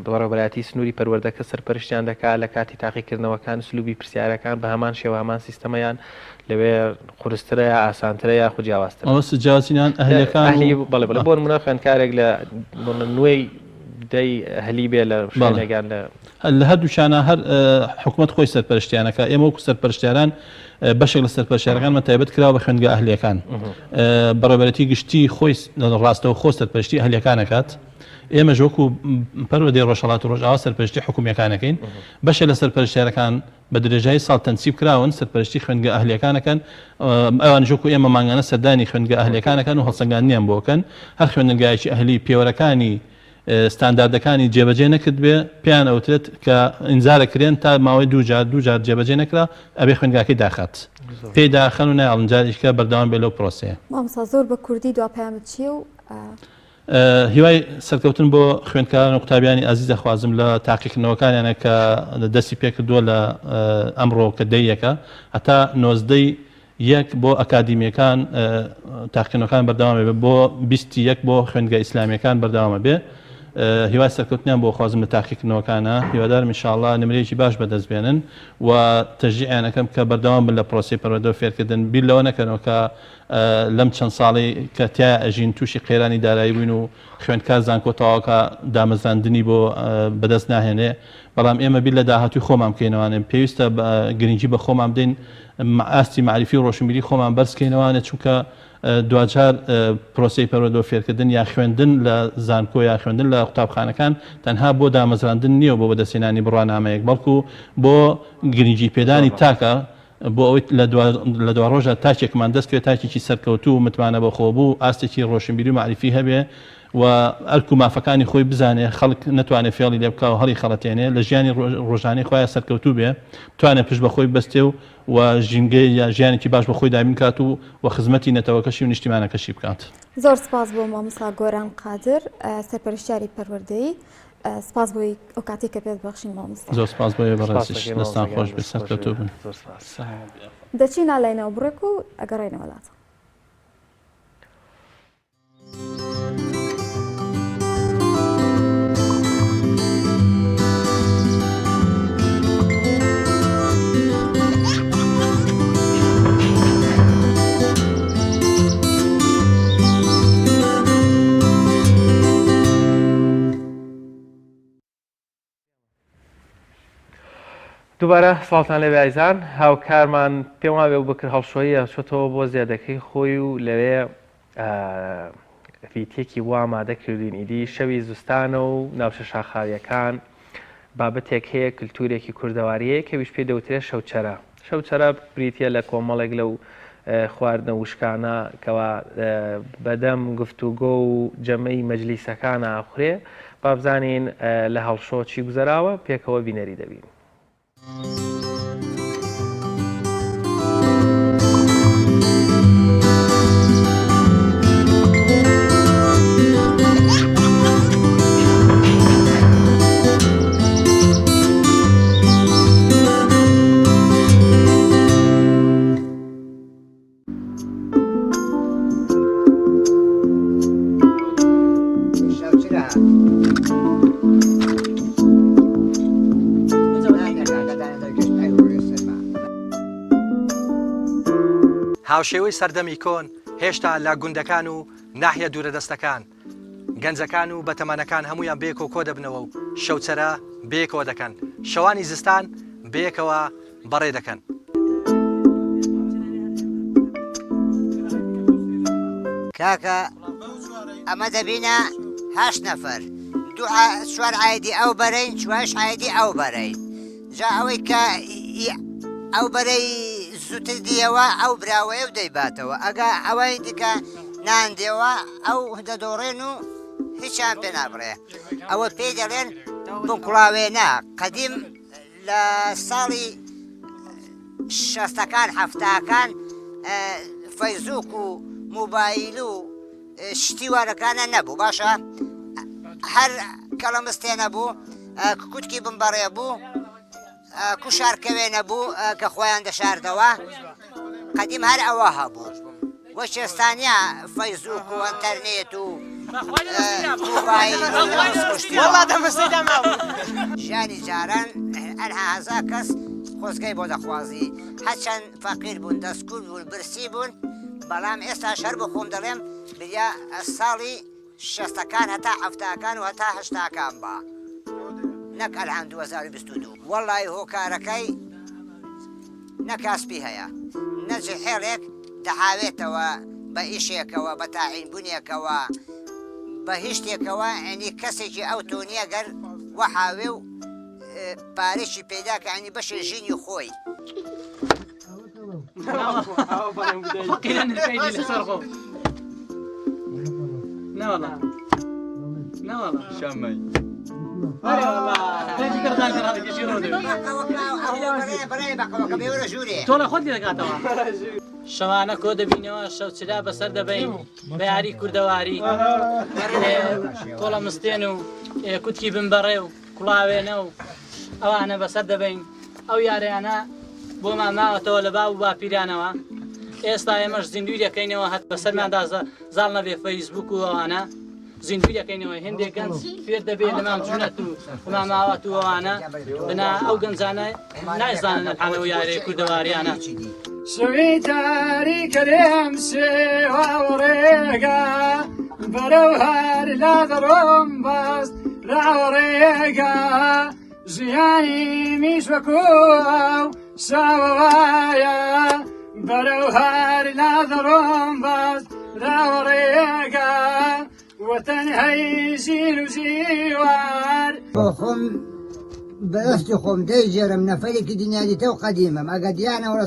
بەڕێوەبەرەتی سنووری پەروەردەکە سەرپەرشتیان دەکات لە کاتی تاقیکردنەوەکان سلوبی پرسیارەکان بە هەمان شێوە هەمان سیستەمەیان لەوێ قورسترە یا ئاسانترە یا خو جیاوازتر ئەوە سجاوازینیان ئەهلیەکان بەڵێ بۆ نمونە خوێندکارێک لە نوێی دەی هەلی بێ لە شوێنێکان لە هەردووشانە هەر حکوومەت خۆی سەرپەرشتیانەکە ئێمە وەکو سەرپەرشتیاران بەشێک لە سەرپەرشتیارەکانمان تایبەت کراوە بە خوێندگە ئەهلیەکان بەڕێوەبەرەتی گشتی خۆی ڕاستەوە خۆ سەرپەرشتی ئەهلیەکانەکات ئێمە ژۆکو پەروەردەی ڕۆژهەڵات و ڕۆژئاوا سەرپەرشتی حکومیەکانەکەین بەشێک لە سەرپەرشتیارەکان بە درێژایی ساڵ تەنسیب کراون سەرپەرشتی خوێندگە ئەهلیەکانەکەن ئەوان ژۆکو ئێمە مانگانە سەردانی خوێندگە ئەهلیەکانەکان و هەڵسەنگاندنیان بۆکەن هەر خوێندنگایەکی ئەهلی پێوەرەکانی ستانداردەکانی جێبەجێ نەکرد بێ پێیان ئەوترێت کە ئینزارەکرێن تا ماوەی دوو جار جێبەجێ نەکرا ئەبێ خوێنگاکەی داخات پێی داخەن و نایڵن جارێککە بەردەوام بێ لەو پرۆسەیە. مامۆستا زۆر بە کوردی دوا پەیامت چییە و هیوای سەرکەوتن بۆ خوێندکاران و قوتابیانی ئازیز دەخوازم لە تاقیکردنەوەکانیانە کە دەستی پێکردووە لە ئەمڕۆ کە دەیەکە هەتا 90 یەک بۆ ئەکادیمیەکان تاقیکردنەوەکان بەردەوامە بێ بۆ 21 بۆ خوێندگە ئیسلامیەکان بەردەوامە بێ هیوای سەرکەوتنیان بۆ خوازم لە تاقیکردنەوەکانە هیوادارم ئینشاءڵڵا نمرەیەکی باش بەدەست بێنن و تەشجیعیانەکەم کە بەردەوام بن لە پرۆسی پەروەردە و فێرکردن بیر لەوە نەکەنەوە کە لەم چەند ساڵی کە تیا ئەژین تووشی قێرانی دارایی بووین و خوێندکار زانکۆتەواکە دامەزراندنی بۆ بەدەست ناهێنێ بەڵام ئێمە بیر لە داهاتوی خۆمان بکەینەوانێ پێویستە گرنگی بە خۆمان بدەین ئاستی معریفی و ڕۆشنبیری خۆمان بەرزکەینەوانێت چونکە دوجار پرۆسی پەروەردە و فێرکردن یا خوێندن لە زانکۆ یا خوێندن لە قوتابخانەکان تەنها بۆ دامەزراندن نییە بۆ بەدەستێنانی بڕوانامەیەک بەڵکو بۆ گرنگی پێدانی تاکە بۆ ئەوەی لە دوا ڕۆژە تاکێکمان دەستکرێت تاکێکی سەرکەوتو و متمانە بەخۆبوو ئاستێکی ڕۆشنبیری و معریفی هەبێ و ئەرک و مافەکانی خۆی بزانێ خەڵک نتوانێت فێڵی لێ بکە و هەڵی خەڵەتێنێ لە ژیانی ڕۆژانەی خۆیان سەرکەوتوو بێ توانێت پشت بەخۆی بەستێ و ژینگەی یا ژیانێکی باش بەخۆی دابین کات و خزمەتی نەتەوەکەشی و نیشتیمانەکەشی بکات. زۆر سپاس بۆ مامۆستا گۆران قادر سەرپەرشتیاری پەروەردەیی سپاس بۆی ئەو کاتێک کە پێت بەخشین مامۆستا. زۆر سپاس بۆیە بەڕاستیش دەستان خۆش بێ سەرکەوتوو بن. دەچینە لەینەوە بڕێک و ئەگەڕێنەوە وڵاتە. دووبارە سڵاتان لەوێ ئایزان هاوکارمان پێم وابێ و بکرد هەڵشۆیە چۆتەوە بۆ زیادەکەی خۆی و لەوێ ڤیتێکی وا ئامادە کردین ئیدی شەوی زستانە و ناوچە شاخاویەکان بابەتێک هەیە کللتورێکی کوردەواریەیە کە ویش پێ دەوترێت شەوچەرە. شەوچەرە بریتە لە کۆمەڵێک لەو خواردنە وشکانە کەوا بەدەم گفتوگۆ و جەمەی مەجلیسەکانە ئاخورێ با بزانین لە هەڵشۆ چی گوزەراوە پێکەوە بینەری دەبین. هاوشێوەی سەردەمی کۆن هێشتا لە گوندەکان و ناحیە دوورەدەستەکان گەنجەکان و بەتەمەنەکان هەمویان بێکەوە کۆ دەبنەوە و شەوچەرە بێکەوە دەکەن شەوانی زستان بێکەوە بەڕێ دەکەن. کاکە ئەمە دەبینە 8 نەفەر چوار عایدی ئەو بەرەین چوارش عایدی ئەو بەرەین جا ئەوەی کە ئەو بەرەی زووتر دیەوە ئەو براوەیە و دەیباتەوە ئەگە ئەوەی دیکە ناندێەوە ئەو دەدۆڕێن و هیچیان پێ نابڕێ ئەوە پێی دەڵێن بنکوڵاوێنە قەدیم لە ساڵی 60ەکان 70ەکان فەیزووک و موبایل و شتی وارەکانە نەبوو باشە هەر کەڵەمستێ نەبوو کوتکی بمبەڕێ بوو کوشارکەوێ نەبوو کە خۆیان دەشاردەوە قەدیم هەر ئەوە هەبوو وە شێستانیا فەیزووک و ئەنتەرنێت و ژیانی جاران ئەرهازا کەس خۆزگای بۆ دەخوازی هەرچەند فەقیر بوون دەستکول بوون برسی بوون بەڵام ئێستا شەر بۆ خۆم دەڵێم بریا ساڵی 60ەکان هەتا 70ەکان و هەتا 80ەکان بە نەک ئەلحەم 2022 وەڵای هۆکارەکەی نەکاسپی هەیە نەجێ حێڵێک دەهاوێتەوە بە ئیشێکەوە بە تاعینبوونیەکەوە بە هیچ شتێکەوە ئەنی کەسێکی ئەو تۆنیە گەر وەحاوێ و پارێکی پێدا کە ئەنی بەشە ژینی خۆی شامەی تۆ لە خۆت دەکاتەوە شەوانە کۆ دەبینەوە شەو چرا بەسەر دەبین بە یاری کوردەواری تۆڵە مستێن و کوتکی بمبەڕێ و کوڵاوێنە و ئەوانە بەسەر دەبین ئەو یاریانە بۆ ماماوەتەوە لە باو باپیرانەوە ئێستا ئێمەش زیندوی دەکەینەوە هەت بەسەرماندا زاڵ نەبێ فەیسبوک و ئەوانە زیندوی دەکەینەوە هێندێک گەنج فێر دەبێت لە مامچونەت و ماماوەت و ئەوانە بنا ئەو گەنجانە نایزانن نەتانەوە یارێ کوردەواریانە شوی تاریکە لێم سێوا و ڕێگا بەرەو هەر لا دەڕۆم باس ڕاوەڕێگا ژیانی میش وەکو ئەو ساوەوایە بەرەو هەر لا دەڕۆم باس ڕاوەڕێگا وەتەنهەی ژیر و ژیوار بۆ خۆم بەدەستی خۆم دەیجێرم نەفەرێکی دنیادیتە و قەدیمم ئەگە دیانەوە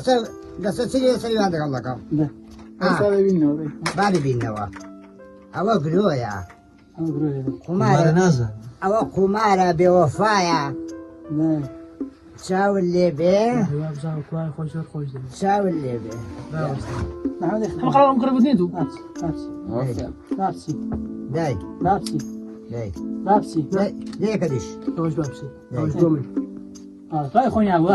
لەسەر چری سەریوان دەگەڵ دەکەم با ببینەوە ئەوە برۆیە ئەوە قومارە بێوەفایە چاول لێ بێ چاول لێ بێ خەڵام کڕبوونی دوو دای ناپسی ناپسی لێکە دیش ئەوەش بابسی ئەوەش بۆ من ئای خۆنیان وە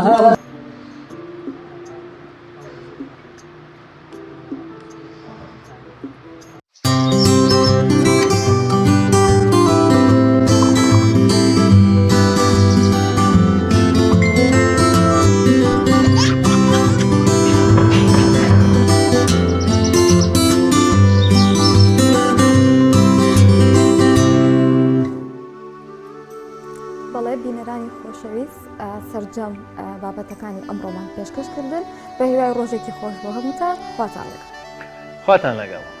سەرجەم بابەتەکانی ئەمڕۆمان پێشکەشکردن بە هیوای ڕۆژێکی خۆش بۆ هەمووتان خواتان لەگەڵ. خواتان لەگەڵ.